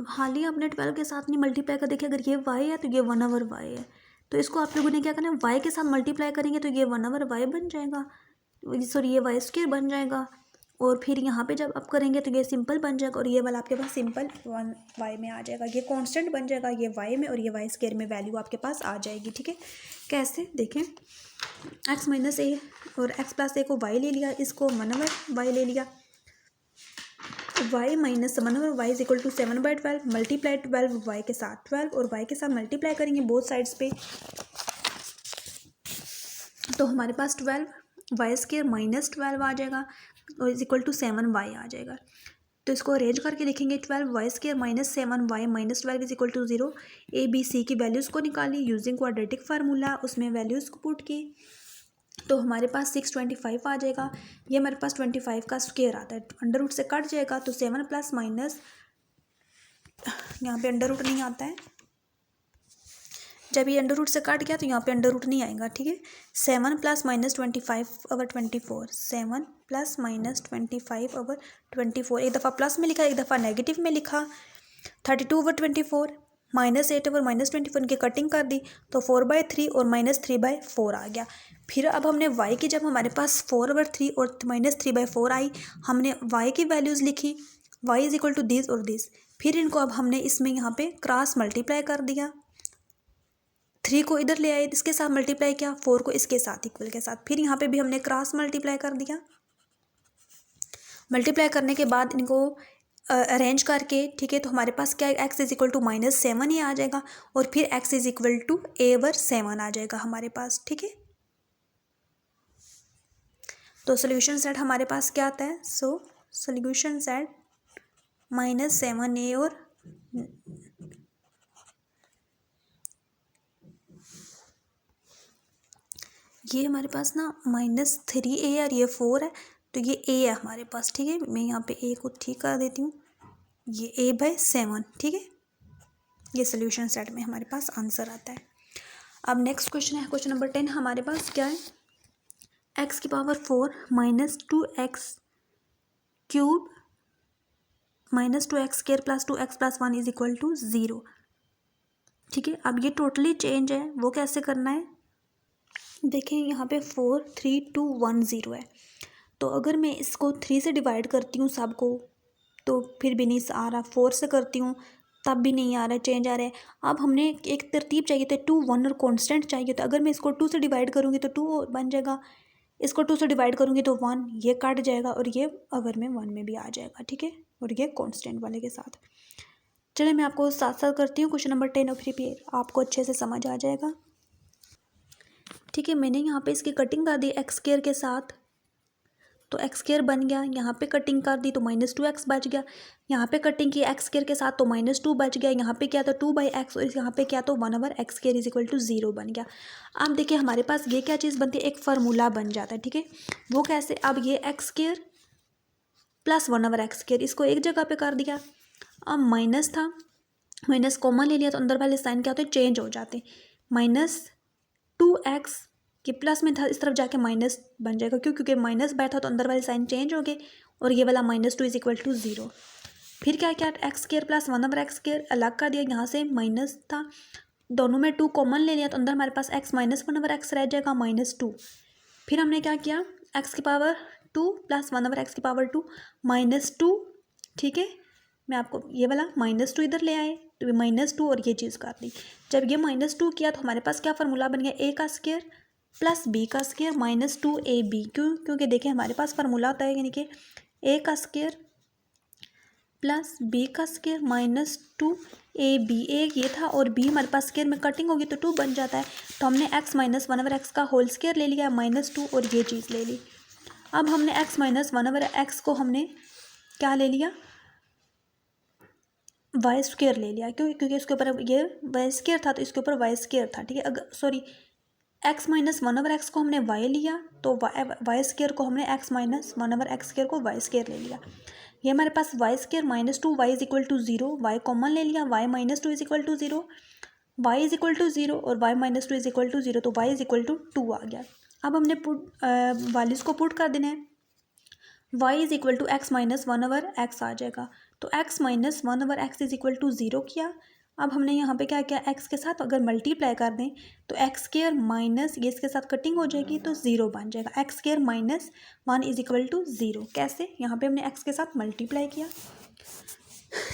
हाल ही आपने 12 के साथ नहीं मल्टीप्लाई कर देखिए, अगर ये y है तो ये 1/y है, तो इसको आप लोगों ने क्या करना है, y के साथ मल्टीप्लाई करेंगे तो ये 1/y बन जाएगा, सॉरी ये y स्क्वायर बन जाएगा, और फिर यहाँ पे जब आप करेंगे तो ये सिंपल बन जाएगा और ये वाला आपके पास सिंपल 1y में आ जाएगा, ये कांस्टेंट बन जाएगा ये y में और ये y स्क्वायर में वैल्यू आपके पास आ जाएगी। ठीक है, कैसे देखें, x माइनस ए और x प्लस ए को y ले लिया, इसको 1/y ले लिया, y minus 1/y is equal to 7/12 मल्टीप्लाई 12 y के साथ 12 और y के साथ मल्टीप्लाई करेंगे बोथ साइड्स पे, तो हमारे पास 12 y स्क्वायर माइनस 12 आ जाएगा और इज इक्वल टू 7y आ जाएगा। तो इसको अरेंज करके लिखेंगे, 12y square minus 7y minus 12 is equal to 0। A B C की वैल्यूज़ को निकाली यूजिंग क्वाड्रेटिक फार्मूला, उसमें वैल्यूज़ को पुट की तो हमारे पास 625 आ जाएगा। ये हमारे पास 25 का स्क्वायर आता है, अंडर रूट से कट जाएगा तो 7 प्लस माइनस, यहाँ पे अंडर रूट नहीं आता है, जब ये अंडर रूट से कट गया तो यहाँ पे अंडर रूट नहीं आएगा। ठीक है, 7 प्लस माइनस 25/24, 7 प्लस माइनस 25/24, एक दफ़ा प्लस में लिखा एक दफ़ा नेगेटिव में लिखा, 32/24 -8 ओवर -24 की कटिंग कर दी तो 4/3 और -3/4 आ गया। फिर अब हमने y की, जब हमारे पास 4/3 और -3/4 आई, हमने y की वैल्यूज़ लिखी, y is equal to this और दिस, फिर इनको अब हमने इसमें यहाँ पे क्रॉस मल्टीप्लाई कर दिया, 3 को इधर ले आए इसके साथ मल्टीप्लाई किया, 4 को इसके साथ इक्वल के साथ, फिर यहाँ पे भी हमने क्रॉस मल्टीप्लाई कर दिया, मल्टीप्लाई करने के बाद इनको अरेंज करके, ठीक है, तो हमारे पास क्या है, x इज इक्वल टू -7 ही आ जाएगा और फिर x is equal to a/7 आ जाएगा हमारे पास, ठीक है। तो सोल्यूशन सेट हमारे पास क्या आता है, सो सोल्यूशन सेट -7a और ये हमारे पास ना -3a और ये 4 है, तो ये a है हमारे पास, ठीक है। मैं यहाँ पे a को ठीक कर देती हूँ, ये a/7, ठीक है। ये सोल्यूशन सेट में हमारे पास आंसर आता है। अब नेक्स्ट क्वेश्चन है, क्वेश्चन नंबर 10 हमारे पास क्या है, x की power 4 -2x cube -2x² + 2x + 1 is equal to 0, ठीक है। अब ये टोटली चेंज है, वो कैसे करना है, देखें यहाँ पे 4 3 2 1 0 है, तो अगर मैं इसको 3 से डिवाइड करती हूँ सबको, तो फिर भी नहीं आ रहा, 4 से करती हूँ तब भी नहीं आ रहा है, चेंज आ रहा है। अब हमने एक तरतीब चाहिए था, 2 1 और कांस्टेंट चाहिए, तो अगर मैं इसको 2 से डिवाइड करूँगी तो 2 बन जाएगा, इसको 2 से डिवाइड करूँगी तो 1, ये कट जाएगा और ये अवर में 1 में भी आ जाएगा, ठीक है, और ये कांस्टेंट वाले के साथ। चलिए मैं आपको साथ साथ करती हूँ क्वेश्चन नंबर 10 और फिर आपको अच्छे से समझ आ जाएगा, ठीक है। मैंने यहाँ पे इसकी कटिंग कर दी x² के साथ, तो x² बन गया, यहाँ पे कटिंग कर दी तो -2x बच गया, यहाँ पे कटिंग की x² के साथ तो -2 बच गया, यहाँ पे क्या था 2/x और यहाँ पे क्या तो 1/x² इज इक्वल टू 0 बन गया। अब देखिए हमारे पास ये क्या चीज़ बनती है, एक फार्मूला बन जाता है, ठीक है। वो कैसे, अब ये x² + 1/x², इसको एक जगह पे कर दिया, अब माइनस था, माइनस कॉमन ले लिया तो अंदर वाले साइन क्या होते हैं, चेंज हो जाते हैं, -2x कि प्लस में था, इस तरफ जाके माइनस बन जाएगा, क्यों, क्योंकि माइनस बैठा तो अंदर वाले साइन चेंज हो गए और ये वाला -2 इज इक्वल टू 0। फिर क्या क्या, x² + 1/x² अलग कर दिया, यहाँ से माइनस था, दोनों में 2 कॉमन ले लिया तो अंदर हमारे पास x -1/x रह जाएगा -2। फिर हमने क्या किया, x की पावर 2 + 1/x की पावर 2 -2, ठीक है। मैं आपको ये वाला -2 इधर ले आए तो -2 और ये चीज़ कर दी। जब ये -2 किया तो हमारे पास क्या फार्मूला बन गया, a² + b² -2ab, क्योंकि देखिए हमारे पास फार्मूला होता है, यानी कि a² + b² -2ab, एक ये था और b हमारे पास स्क्वायर में कटिंग होगी तो 2 बन जाता है, तो हमने x -1/x का होल स्क्वायर ले लिया -2 और ये चीज़ ले ली। अब हमने x -1/x को हमने क्या ले लिया, y² ले लिया, क्योंकि इसके ऊपर ये y² था तो इसके ऊपर y² था, ठीक है। अगर सॉरी, x -1/x को हमने y लिया तो y² को हमने x -1/x² को y² ले लिया। ये हमारे पास y² -2y is equal to 0, y common ले लिया, y -2 is equal to 0, y is equal to 0 और y -2 इज इक्वल टू 0, तो y इज इक्वल टू 2 आ गया। अब हमने वैल्यूज़ को पुट कर देना है, y is equal to x -1/x आ जाएगा, तो x -1/x is equal to 0 किया। अब हमने यहाँ पे क्या किया, x के साथ अगर मल्टीप्लाई कर दें तो x² माइनस ये इसके साथ कटिंग हो जाएगी तो 0 बन जाएगा, x² -1 इज इक्वल टू 0। कैसे, यहाँ पे हमने x के साथ मल्टीप्लाई किया,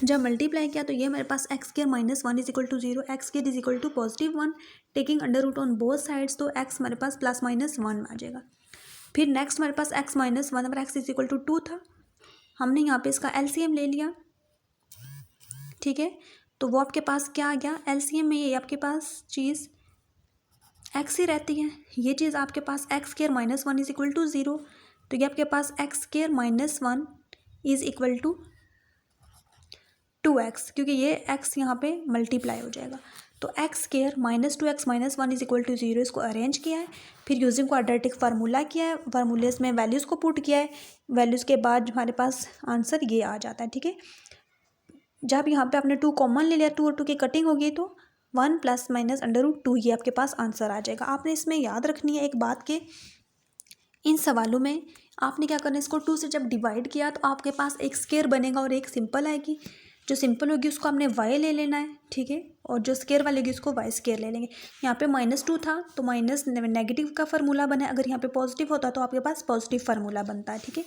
जब मल्टीप्लाई किया तो ये हमारे पास x² -1 is equal to 0, x² is equal to +1, taking under root on both sides, तो x हमारे पास +-1 आ जाएगा। फिर नेक्स्ट हमारे पास x -1/x is equal to 2 था, हमने यहाँ पे इसका LCM ले लिया, ठीक है। तो वो आपके पास क्या आ गया, LCM में ये आपके पास चीज़ x ही रहती है, ये चीज़ आपके पास x² -1 इज इक्वल टू 0, तो ये आपके पास x² -1 is equal to 2x, क्योंकि ये x यहाँ पे मल्टीप्लाई हो जाएगा, तो x² -2x -1 is equal to 0, इसको अरेंज किया है, फिर यूजिंग क्वाड्रेटिक फार्मूला किया है, फार्मूलेस में वैल्यूज़ को पुट किया है, वैल्यूज़ के बाद हमारे पास आंसर ये आ जाता है, ठीक है। जब यहाँ पे आपने 2 कॉमन ले लिया, 2 और 2 की कटिंग होगी तो 1 ± √2 ये आपके पास आंसर आ जाएगा। आपने इसमें याद रखनी है एक बात कि इन सवालों में आपने क्या करना है, इसको 2 से जब डिवाइड किया तो आपके पास एक स्क्वायर बनेगा और एक सिंपल आएगी, जो सिंपल होगी उसको हमने y ले लेना है, ठीक है, और जो स्क्वायर वाली होगी उसको y² ले लेंगे। यहाँ पे -2 था तो माइनस नेगेटिव का फार्मूला बना है, अगर यहाँ पे पॉजिटिव होता तो आपके पास पॉजिटिव फार्मूला बनता है, ठीक है।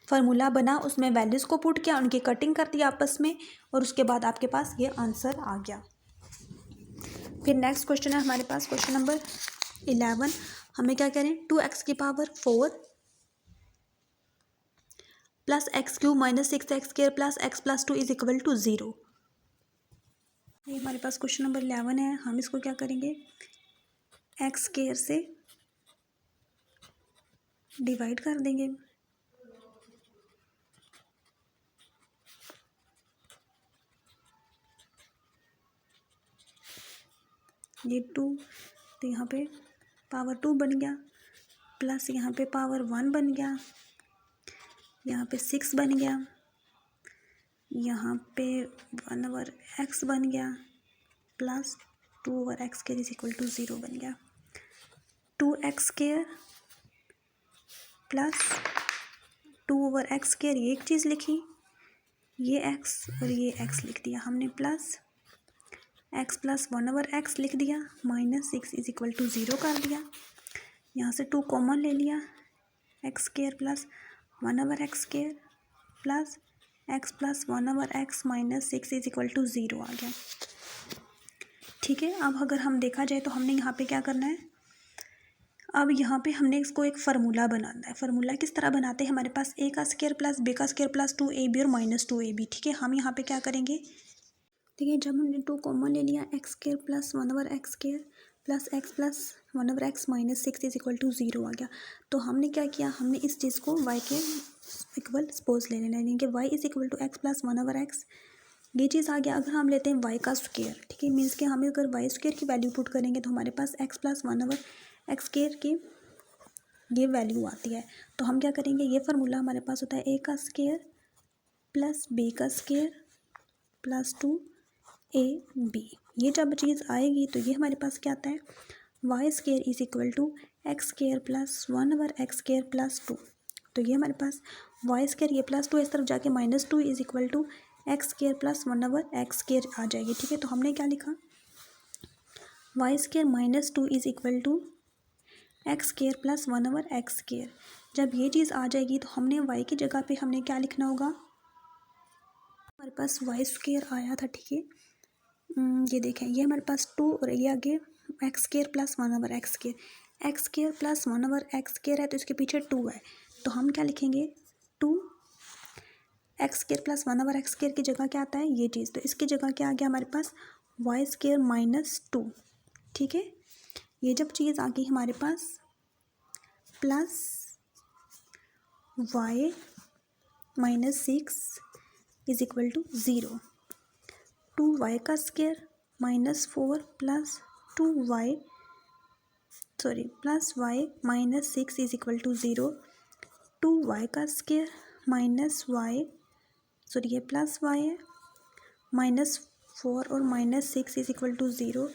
फार्मूला बना, उसमें वैल्यूज़ को पुट किया, उनकी कटिंग कर दी आपस में और उसके बाद आपके पास ये आंसर आ गया। फिर नेक्स्ट क्वेश्चन है हमारे पास क्वेश्चन नंबर 11, हमें क्या करें, 2x की power 4 plus X cube minus 6x² plus x plus 2 is equal to 0। ये हमारे पास क्वेश्चन नंबर 11 है। हम इसको क्या करेंगे, x² से डिवाइड कर देंगे। ये 2 तो यहाँ पे पावर 2 बन गया, प्लस यहाँ पे पावर 1 बन गया, यहाँ पे 6 बन गया, यहाँ पे 1/x बन गया, plus 2/x² is equal to 0 बन गया। 2x² प्लस 2/x² ये एक चीज़ लिखी, ये x और ये x लिख दिया हमने, प्लस x प्लस 1/x लिख दिया, माइनस 6 इज इक्वल टू 0 कर दिया। यहाँ से 2 कॉमन ले लिया, x² plus 1/x² plus x plus 1/x minus 6 is equal to 0 आ गया। ठीक है, अब अगर हम देखा जाए तो हमने यहाँ पे क्या करना है, अब यहाँ पे हमने इसको एक फार्मूला बनाना है। फार्मूला किस तरह बनाते हैं, हमारे पास a² plus b² plus 2ab और माइनस 2ab। ठीक है, हम यहाँ पे क्या करेंगे, ठीक है, जब हमने 2 कॉमन ले लिया, x² plus 1/x² plus x plus 1/x minus 6 is equal to 0 आ गया। तो हमने क्या किया, हमने इस चीज़ को y के इक्वल सपोज ले लेना है, यानी कि y is equal to x plus 1/x। ये चीज़ आ गया। अगर हम लेते हैं y का स्क्वायर, ठीक है, मीन्स कि हमें अगर y² की वैल्यू पुट करेंगे तो हमारे पास x प्लस 1/x² की ये वैल्यू आती है। तो हम क्या करेंगे, ये फार्मूला हमारे पास होता है a² plus b² plus 2ab। ये जब चीज़ आएगी तो ये हमारे पास क्या आता है, y² is equal to x² plus 1/x² plus 2। तो ये हमारे पास y² ये प्लस 2 इस तरफ जाके minus 2 is equal to x² plus 1/x² आ जाएगी। ठीक है, तो हमने क्या लिखा, y² minus 2 is equal to x² plus 1/x²। जब ये चीज़ आ जाएगी तो हमने y की जगह पे हमने क्या लिखना होगा, हमारे पास y² आया था। ठीक है, ये देखें, ये हमारे पास 2 और ये आगे x² plus 1/x²। x² plus 1/x² है तो इसके पीछे 2 है, तो हम क्या लिखेंगे, 2 x² प्लस 1/x² की जगह क्या आता है, ये चीज़, तो इसकी जगह क्या आ गया हमारे पास y² माइनस 2। ठीक है, ये जब चीज़ आ गई हमारे पास plus y minus 6 is equal to 0, 2y का square minus 4 plus 2y plus y minus 6 is equal to 0, 2y का स्क्वायर माइनस y ये प्लस y है, माइनस 4 और minus 6 is equal to 0,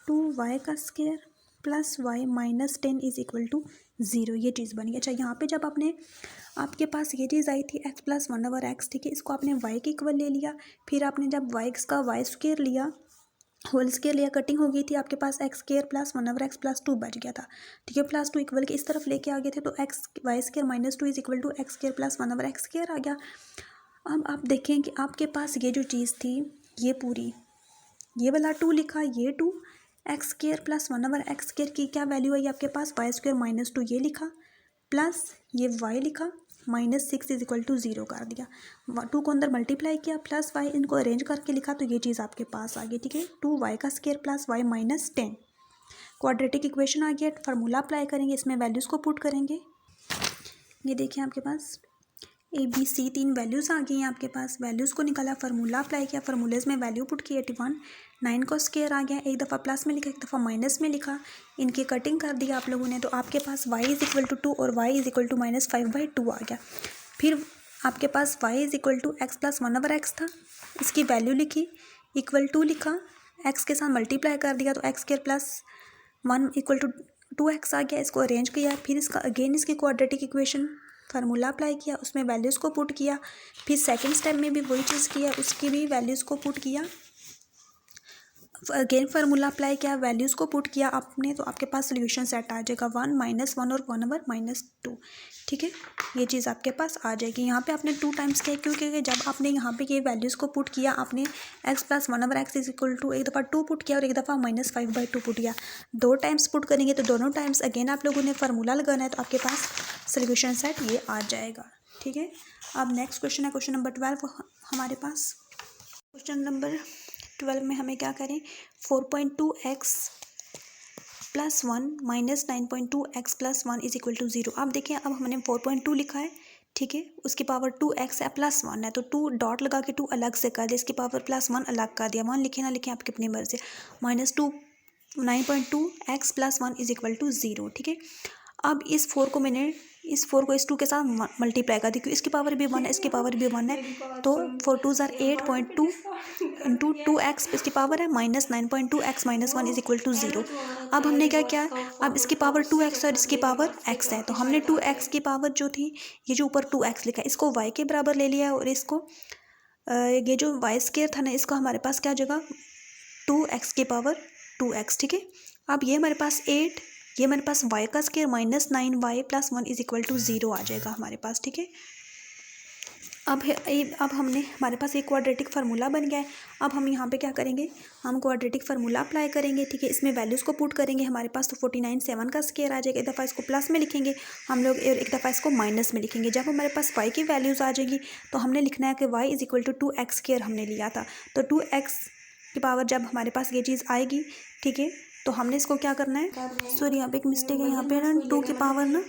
2y का square plus y minus 10 is equal to 0। ये चीज़ बनी। अच्छा, यहाँ पे जब आपके पास ये चीज़ आई थी x प्लस 1/x, ठीक है, इसको आपने y के इक्वल ले लिया, फिर आपने जब y का y² लिया, होल स्क्वायर लिया, कटिंग हो गई थी, आपके पास x² प्लस 1/x प्लस 2 बच गया था। ठीक है, प्लस 2 इक्वल के इस तरफ लेके आ गए थे, तो y² minus 2 is equal to x² plus 1/x² आ गया। अब आप देखें कि आपके पास ये जो चीज़ थी, ये पूरी, ये वाला 2 लिखा, ये 2 x² प्लस 1/x² की क्या वैल्यू आई आपके पास, y² माइनस 2 ये लिखा, प्लस ये y लिखा, माइनस 6 इज इक्वल टू 0 कर दिया, 2 को अंदर मल्टीप्लाई किया, प्लस y इनको अरेंज करके लिखा, तो ये चीज़ आपके पास आ गई। ठीक है, 2y का square plus y minus 10, quadratic equation आ गया। फार्मूला अप्लाई करेंगे, इसमें वैल्यूज़ को पुट करेंगे। ये देखिए आपके पास ABC 3 वैल्यूज़ आ गई हैं आपके पास, वैल्यूज़ को निकाला, फार्मूला अप्लाई किया, फार्मूलेज में वैल्यू पुट की 81, 9 का स्क्वायर आ गया, एक दफ़ा प्लस में लिखा, एक दफ़ा माइनस में लिखा, इनकी कटिंग कर दिया आप लोगों ने, तो आपके पास y इज इक्वल टू 2 और y is equal to minus 5/2 आ गया। फिर आपके पास y is equal to x plus 1/x था, इसकी वैल्यू लिखी, इक्वल टू लिखा, x के साथ मल्टीप्लाई कर दिया, तो x² plus 1 equal to 2x आ गया, इसको अरेंज किया, फिर इसका अगेन इसकी क्वाड्रेटिक इक्वेशन फार्मूला अप्लाई किया, उसमें वैल्यूज़ को पुट किया, फिर सेकंड स्टेप में भी वही चीज़ किया, उसकी भी वैल्यूज़ को पुट किया, अगेन फार्मूला अप्लाई किया, वैल्यूज़ को पुट किया आपने, तो आपके पास सोल्यूशन सेट आ जाएगा 1 -1 और 1/- 2। ठीक है, ये चीज़ आपके पास आ जाएगी। यहाँ पे आपने 2 टाइम्स किया, क्योंकि जब आपने यहाँ पे ये वैल्यूज़ को पुट किया, आपने x plus 1/x is equal to एक दफ़ा 2 पुट किया और एक दफ़ा माइनस 5/2 पुट किया, 2 टाइम्स पुट करेंगे तो दोनों टाइम्स अगेन आप लोगों ने फार्मूला लगाना है, तो आपके पास सोल्यूशन सेट ये आ जाएगा। ठीक है। अब नेक्स्ट क्वेश्चन है क्वेश्चन नंबर 12 हमारे पास। क्वेश्चन नंबर 12 में हमें क्या करें, 4.2x plus 1 minus 9.2x plus 1 is equal to 0। अब देखिए, अब हमने 4.2 लिखा है, ठीक है, उसकी पावर 2x है, प्लस 1 है, तो 2 डॉट लगा के 2 अलग से कर दिया, इसकी पावर प्लस 1 अलग कर दिया। 1 लिखे ना लिखे आपकी अपनी मर्जी। Minus 9.2x plus 1 is equal to 0, ठीक है। अब इस 4 को मैंने इस 4 को इस 2 के साथ मल्टीप्लाई कर दी, क्योंकि इसकी पावर भी 1 है, इसकी पावर भी 1 है, तो 4 2 ज़ार 8.2 इंटू 2x इसकी पावर है minus 9.2x minus 1 is equal to 0। अब हमने क्या किया, अब इसकी पावर 2x और इसकी पावर x है, तो हमने 2x की पावर जो थी, ये जो ऊपर 2x लिखा है, इसको y के बराबर ले लिया, और इसको ये जो y स्क्वायर था ना, इसको हमारे पास क्या जगह 2x की पावर 2x, ठीक है। अब ये हमारे पास 8, ये हमारे पास y का square minus 9y plus 1 is equal to 0 आ जाएगा हमारे पास, ठीक है। अब हमने हमारे पास एक क्वाड्रेटिक फार्मूला बन गया है। अब हम यहाँ पे क्या करेंगे, हम क्वाड्रेटिक फार्मूला अप्लाई करेंगे, ठीक है। इसमें वैल्यूज़ को पुट करेंगे हमारे पास, तो 49 का स्क्वायर आ जाएगा। एक दफ़ा इसको प्लस में लिखेंगे हम लोग, और एक दफ़ा इसको माइनस में लिखेंगे। जब हमारे पास y की वैल्यूज़ आ जाएगी, तो हमने लिखना है कि y is equal to 2x square हमने लिया था, तो 2x की पावर जब हमारे पास ये चीज़ आएगी, ठीक है, तो हमने इसको क्या करना है, सॉरी यहाँ पे एक मिस्टेक है, यहाँ पे ना 2 की पावर ना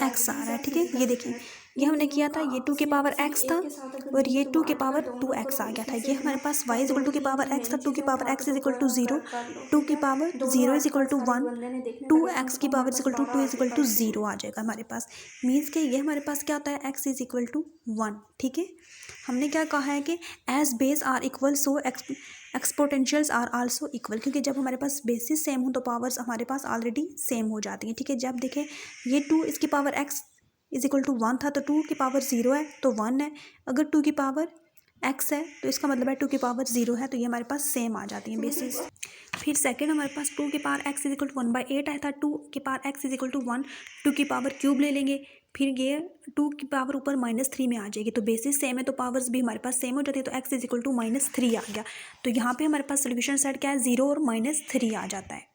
x आ रहा है, ठीक है। ये देखिए, ये हमने किया था, ये 2 की पावर x था, और ये 2 की पावर 2x आ गया था। ये हमारे पास y इज इक्वल टू की पावर x था, 2 की power x is equal to 0, 2 की power 0 is equal to 1, 2x की power is equal to 2 is equal to 0 आ जाएगा हमारे पास। मीन्स के ये हमारे पास क्या होता है, x इज इक्वल टू 1, ठीक है। हमने क्या कहा है कि as base are equal so exponentials are also equal, क्योंकि जब हमारे पास बेसिस सेम हो तो पावर्स हमारे पास ऑलरेडी सेम हो जाती हैं, ठीक है। जब देखें ये 2 इसकी power x is equal to 1 था, तो 2 की पावर 0 है तो 1 है। अगर 2 की पावर x है तो इसका मतलब है 2 की पावर 0 है, तो ये हमारे पास सेम आ जाती हैं बेसिस। फिर सेकंड हमारे पास 2 की power x is equal to 1/8 आया था, 2 की power x is equal to 1, 2 की पावर क्यूब ले लेंगे, फिर ये 2 की पावर ऊपर -3 में आ जाएगी, तो बेसिस सेम है तो पावर्स भी हमारे पास सेम हो जाती है, तो x इज इक्वल टू -3 आ गया। तो यहाँ पे हमारे पास सोल्यूशन सेट क्या है, 0 और -3 आ जाता है।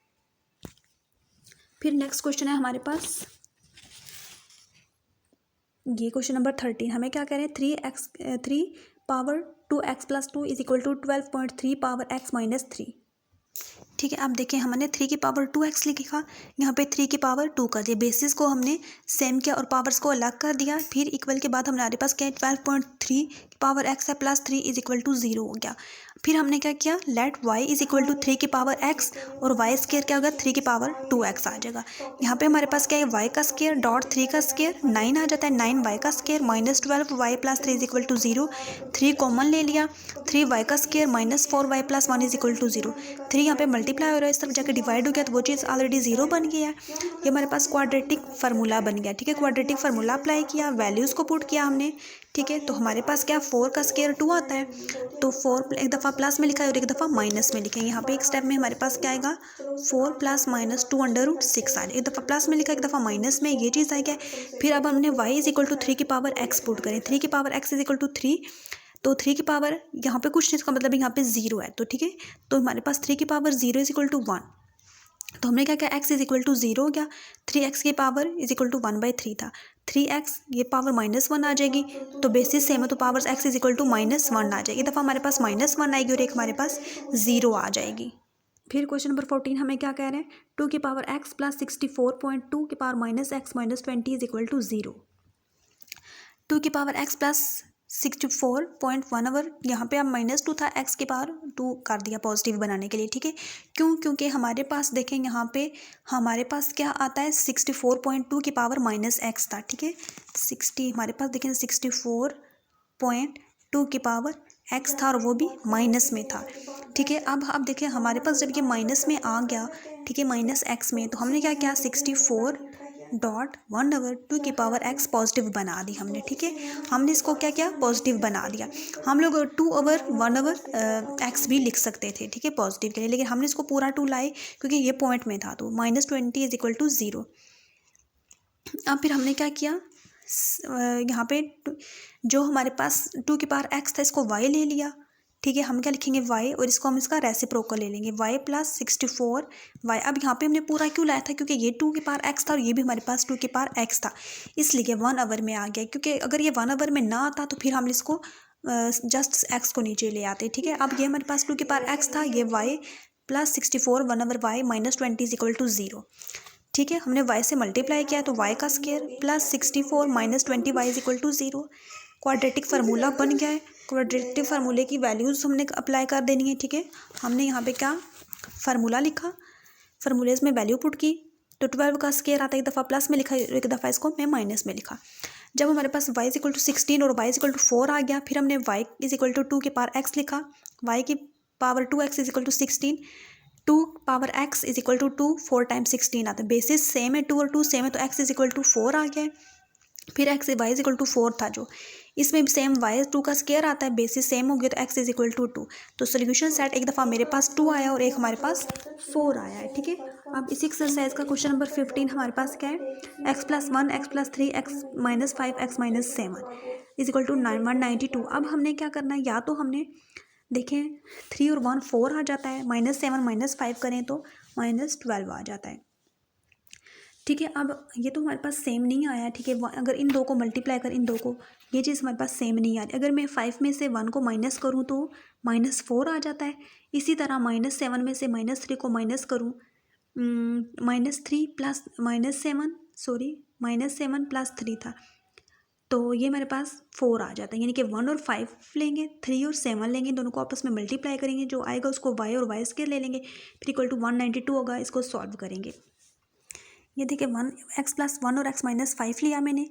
फिर नेक्स्ट क्वेश्चन है हमारे पास, ये क्वेश्चन नंबर 13। हमें क्या कह रहे हैं, 3 power 2x plus 2 is equal to 12.3 power x minus 3, ठीक है। अब देखिए, हमने 3 की पावर 2x लिखा, यहाँ पे 3 की पावर 2 कर दिया, बेसिस को हमने सेम किया और पावर्स को अलग कर दिया। फिर इक्वल के बाद हमारे पास क्या है, 12.3 पावर x है प्लस 3 इज इक्वल टू 0 हो गया। फिर हमने क्या किया, let y is equal to 3 की पावर x, और y स्क्वायर क्या होगा, 3 की पावर 2x आ जाएगा। यहाँ पे हमारे पास क्या है, y का स्क्वायर डॉट 3 का स्क्वायर 9 आ जाता है, 9y का square minus 12y plus 3 is equal to 0, 3 common ले लिया, 3y का square minus 4y plus 1 is equal to 0, 3 यहाँ पे मल्टीप्लाई हो रहा है, इस तरफ जाकर डिवाइड हो गया, तो वो चीज़ ऑलरेडी 0 बन गया है। ये हमारे पास क्वाड्रेटिक फार्मूला बन गया, ठीक है। क्वाड्रेटिक फार्मूला अप्लाई किया, वैल्यूज़ को पुट किया हमने, ठीक है। तो हमारे पास क्या, 4 का स्क्वायर 2 आता है, तो 4 एक दफ़ा प्लस में लिखा है और एक दफ़ा माइनस में लिखा है। यहाँ पे एक स्टेप में हमारे पास क्या आएगा, 4 प्लस माइनस 2 √6 आ जाए, एक दफ़ा प्लस में लिखा है, एक दफ़ा माइनस में, ये चीज़ आएगा। फिर अब हमने y इज इक्वल टू 3 की पावर x पुट करें, 3 की power x is equal to 3, तो 3 की पावर यहाँ पे कुछ नहीं, इसका मतलब यहाँ पे 0 है, तो ठीक है। तो हमारे पास 3 की पावर 0 इज इक्वल टू 1, तो हमने क्या किया, x इज इक्वल टू 0 हो गया, 3x की पावर इज इक्वल टू 1/3 था, 3x ये पावर -1 आ जाएगी, तो बेसिस सेम है तो powers x is equal to -1 आ जाएगी। एक दफ़ा हमारे पास -1 आएगी और एक हमारे पास 0 आ जाएगी। फिर क्वेश्चन नंबर 14 हमें क्या कह रहे हैं, 2 की पावर x प्लस 64.2 की power -x minus 20 is equal to 0। 2 की पावर x प्लस 64.1, अगर यहाँ पे अब -2 था, x की पावर 2 कर दिया पॉजिटिव बनाने के लिए, ठीक है। क्यों, क्योंकि हमारे पास देखें यहाँ पे हमारे पास क्या आता है, 64.2 की पावर -x था, ठीक है। 60 हमारे पास देखें 64.2 की पावर x था और वो भी माइनस में था, ठीक है। अब देखें हमारे पास जब ये माइनस में आ गया, ठीक है, -x में, तो हमने क्या किया, 64.1/2 की पावर x पॉजिटिव बना दी हमने, ठीक है। हमने इसको क्या किया, पॉजिटिव बना दिया। हम लोग 2/1/x भी लिख सकते थे, ठीक है, पॉजिटिव के लिए, लेकिन हमने इसको पूरा 2 लाए क्योंकि ये पॉइंट में था, तो -20 इज इक्वल टू 0। अब फिर हमने क्या किया, यहाँ पे जो हमारे पास 2 की पावर x था, इसको y ले लिया, ठीक है, हम क्या लिखेंगे y, और इसको हम इसका रेसिप्रोकल ले लेंगे y प्लस 64y। अब यहाँ पे हमने पूरा क्यों लाया था, क्योंकि ये 2 की पावर x था और ये भी हमारे पास 2 की पावर x था, इसलिए 1 आवर में आ गया। क्योंकि अगर ये 1 आवर में ना आता तो फिर हम इसको जस्ट x को नीचे ले आते। ठीक है, अब ये हमारे पास 2 की पावर x था, ये y plus 64 1 over y minus 20 is equal to 0। ठीक है, हमने y से मल्टीप्लाई किया तो y का square plus 64 minus 20 y is equal to 0। Quadratic formula बन गया है। क्वाड्रेटिक फार्मूले की वैल्यूज़ हमने अप्लाई कर देनी है। ठीक है, हमने यहाँ पे क्या फार्मूला लिखा, फार्मूलेज में वैल्यू पुट की, तो 12 का स्क्वायर आता है, एक दफ़ा प्लस में लिखा, एक दफ़ा इसको मैं माइनस में लिखा। जब हमारे पास y इज इक्वल टू 16 और y इज इक्वल टू 4 आ गया, फिर हमने y इज इक्वल टू 2 की पावर x लिखा, y की power 2x is equal to 16, 2 power x is equal to 2, 4 times 16 आता है। बेसिस सेम है, 2 और 2 सेम है, तो x इज इक्वल टू 4 आ गया है। फिर x y is equal to 4 था, जो इसमें सेम y 2 का स्क्वायर आता है, बेसिस सेम हो गया तो x इज इक्वल टू 2। तो सोल्यूशन सेट एक दफ़ा मेरे पास 2 आया और एक हमारे पास 4 आया है। ठीक है, अब इसी एक्सरसाइज का क्वेश्चन नंबर 15 हमारे पास क्या है, x plus 1 x plus 3 x minus 5 x minus 7 is equal to 192। अब हमने क्या करना है, या तो हमने देखें 3 और 1 4 आ जाता है, -7 -5 करें तो -12 आ जाता है। ठीक है, अब ये तो हमारे पास सेम नहीं आया। ठीक है, अगर इन दो को मल्टीप्लाई कर, इन दो को, ये चीज़ हमारे पास सेम नहीं आ रही। अगर मैं 5 में से 1 को माइनस करूँ तो -4 आ जाता है। इसी तरह -7 में से -3 को माइनस करूँ, -3 प्लस -7 प्लस 3 था, तो ये मेरे पास 4 आ जाता है। यानी कि 1 और 5 लेंगे, 3 और 7 लेंगे, दोनों को आपस में मल्टीप्लाई करेंगे, जो आएगा उसको y और y स्क्वायर ले लेंगे, फिर इक्वल टू 192 होगा। इसको सॉल्व करेंगे। ये देखिए 1 x प्लस 1 और x माइनस 5 लिया मैंने,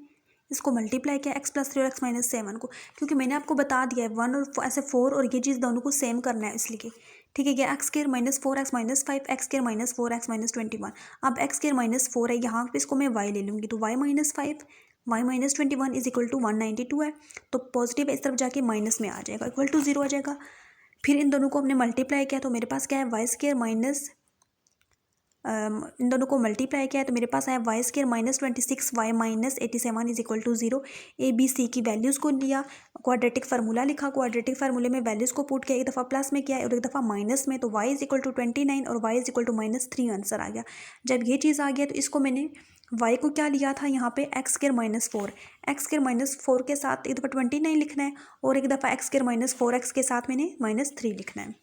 इसको मल्टीप्लाई किया x प्लस 3 और x माइनस 7 को, क्योंकि मैंने आपको बता दिया है 1 और ऐसे 4 और ये चीज़ दोनों को सेम करना है, इसलिए। ठीक है, ये x square minus 4 x minus 5 x square minus 4 x minus 21। अब x स्क्वायर माइनस 4 है, यहाँ पे इसको मैं y ले लूँगी, तो y minus 5 y minus 21 is equal to 192 है। तो पॉजिटिव इस तरफ जाके माइनस में आ जाएगा, इक्वल टू 0 आ जाएगा। फिर इन दोनों को हमने मल्टीप्लाई किया तो मेरे पास क्या है, y स्क्वायर माइनस, इन दोनों को मल्टीप्लाई किया है तो मेरे पास आया y square minus 26 y minus 87 is equal to 0। A B C की वैल्यूज़ को लिया, क्वाड्रेटिक फार्मूला लिखा, क्वाड्रेटिक फार्मूले में वैल्यूज़ को पुट किया, एक दफ़ा प्लस में किया और एक दफ़ा माइनस में, तो y इज इक्वल टू 29 और y is equal to -3 answer आ गया। जब ये चीज़ आ गया तो इसको मैंने y को क्या लिया था, यहाँ पे x स्क्वायर माइनस 4 के साथ एक दफ़ा 29 लिखना है और एक दफ़ा x स्क्वायर माइनस 4x के साथ मैंने -3 लिखना है।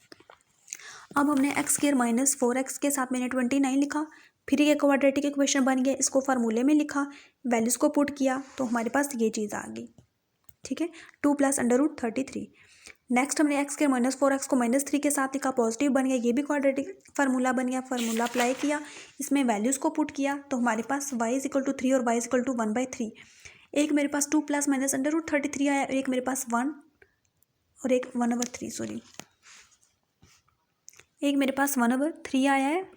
अब हमने x स्क्वायर माइनस 4x के साथ मैंने 29 लिखा, फिर ये क्वाड्रेटिक इक्वेशन बन गया, इसको फार्मूले में लिखा, वैल्यूज़ को पुट किया, तो हमारे पास ये चीज़ आ गई। ठीक है, 2 प्लस √33। नेक्स्ट हमने x स्क्वायर माइनस 4x को -3 के साथ लिखा, पॉजिटिव बन गया, ये भी क्वाड्रेटिक फार्मूला बन गया, फार्मूला अप्लाई किया, इसमें वैल्यूज़ को पुट किया, तो हमारे पास y इज इक्वल टू 3 और y इज इक्वल टू 1/3। एक मेरे पास 2 प्लस माइनस √33 आया और एक मेरे पास 1 और एक 1/3, सॉरी, एक मेरे पास 1/3 आया है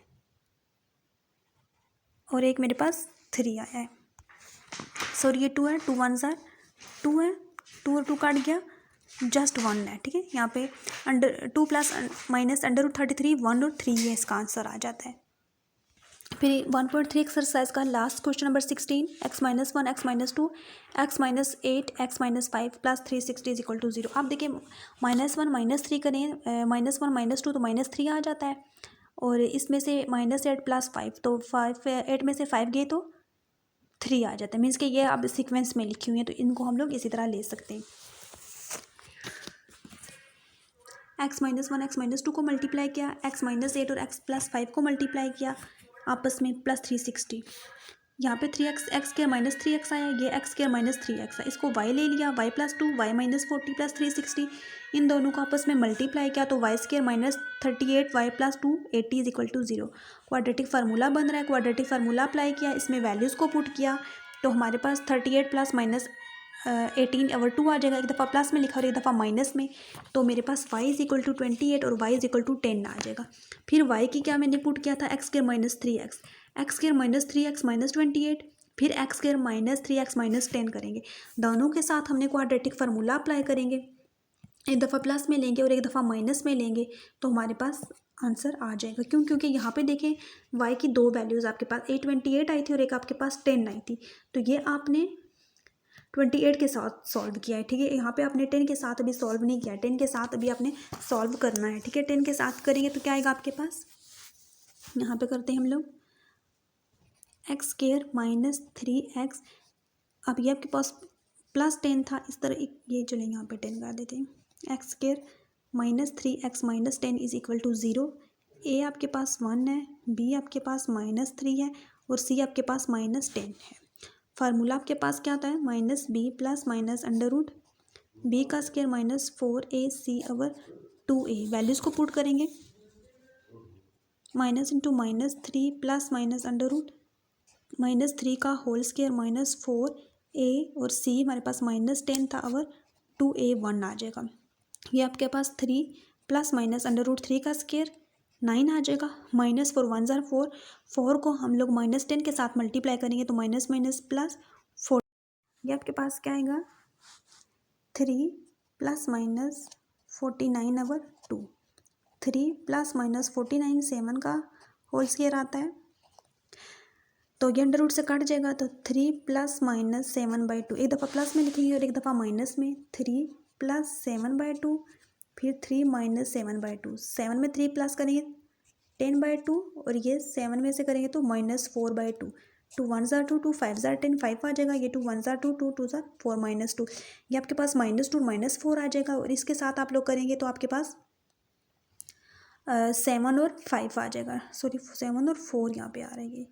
और एक मेरे पास 3 आया है। सॉरी, ये 2 है, 2 1 ज़ार 2 है, 2 और 2 काट गया, जस्ट 1 है। ठीक है, यहाँ पे 2 प्लस माइनस √33 1 और 3 है, इसका आंसर आ जाता है। फिर 1.3 एक्सरसाइज का last question number 16, x minus 1 x minus 2 x minus 8 x minus 5 plus 360 is equal to 0। आप देखिए -1 -3 करें, -1 -2 तो -3 आ जाता है, और इसमें से -8 प्लस 5, तो 8 में से 5 गए तो 3 आ जाता है। मीन्स कि ये अब सीक्वेंस में लिखी हुई है, तो इनको हम लोग इसी तरह ले सकते हैं। x माइनस 1 x माइनस 2 को मल्टीप्लाई किया, x माइनस 8 और x प्लस 5 को मल्टीप्लाई किया आपस में, प्लस 360। यहाँ पे 3x x square minus 3x आया, ये x स्क्वायर माइनस 3x है, इसको y ले लिया, y plus 2 y minus 40 plus 360, इन दोनों को आपस में मल्टीप्लाई किया तो y square minus 38 y plus 2 80 is equal to 0। Quadratic formula बन रहा है, क्वाड्रेटिक फार्मूला अप्लाई किया, इसमें वैल्यूज़ को पुट किया, तो हमारे पास 38 प्लस माइनस 18/2 आ जाएगा, एक दफ़ा प्लस में लिखा और एक दफ़ा माइनस में, तो मेरे पास y इज इक्वल टू 28 और y इज इक्वल टू 10 आ जाएगा। फिर y की क्या मैंने पुट किया था, x square minus 3x, x square minus 3x minus 28, फिर x square minus 3x minus 10 करेंगे, दोनों के साथ हमने क्वाड्रेटिक फार्मूला अप्लाई करेंगे, एक दफ़ा प्लस में लेंगे और एक दफ़ा माइनस में लेंगे, तो हमारे पास आंसर आ जाएगा। क्यों, क्योंकि यहाँ पे देखें y की दो वैल्यूज़ आपके पास 828 आई थी और एक आपके पास 10 आई थी, तो ये आपने 28 के साथ सॉल्व किया है, ठीक है। यहाँ पे आपने 10 के साथ अभी सॉल्व नहीं किया है, 10 के साथ अभी आपने सॉल्व करना है, ठीक है। 10 के साथ करेंगे तो क्या आएगा आपके पास, यहाँ पे करते हैं हम लोग एक्स स्क्वायर माइनस 3x। अब ये आपके पास +10 था, इस तरह ये चलेंगे यहाँ पे 10 कर देते हैं। X square minus 3x minus 10 is equal to 0। A आपके पास 1 है, बी आपके पास -3 है और सी आपके पास -10 है। फार्मूला आपके पास क्या आता है, minus B plus minus under root B का स्क्वायर माइनस 4ac/2a। वैल्यूज़ को पुट करेंगे, minus into -3 plus minus under root -3 का होल स्क्वायर -4a और सी हमारे पास -10 था, अवर 2a 1 आ जाएगा। ये आपके पास 3 प्लस माइनस अंडर रूट 3 का स्क्वायर 9 आ जाएगा। -4 1 ज़ार 4, 4 को हम लोग -10 के साथ मल्टीप्लाई करेंगे तो माइनस माइनस प्लस 4। ये आपके पास क्या आएगा, 3 प्लस माइनस 49/2। 3 प्लस माइनस 49 7 का होल स्क्वायर आता है, तो ये अंडर रूट से कट जाएगा, तो 3 प्लस माइनस 7/2। एक दफ़ा प्लस में लिखेंगे और एक दफ़ा माइनस में। 3 प्लस 7/2, फिर 3 माइनस 7/2। 7 में 3 प्लस करेंगे 10/2 और ये 7 में से करेंगे तो -4/2। 2 1 ज़ार 2, 2 5 ज़ार 10, 5 आ जाएगा। ये 2 1 ज़ार 2, 2 2 ज़ार 4 -2। ये आपके पास -2 -4 आ जाएगा और इसके साथ आप लोग करेंगे तो आपके पास 7 और 5 आ जाएगा। सॉरी 7 और 4 यहाँ पे आ रहा है, ये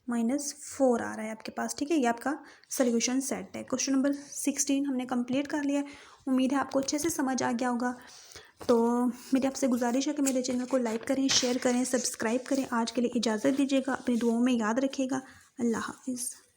-4 आ रहा है आपके पास, ठीक है। ये आपका सोल्यूशन सेट है। क्वेश्चन नंबर 16 हमने कंप्लीट कर लिया है। उम्मीद है आपको अच्छे से समझ आ गया होगा। तो मेरी आपसे गुजारिश है कि मेरे चैनल को लाइक करें, शेयर करें, सब्सक्राइब करें। आज के लिए इजाज़त दीजिएगा, अपनी दुआओं में याद रखिएगा। अल्लाह हाफिज़।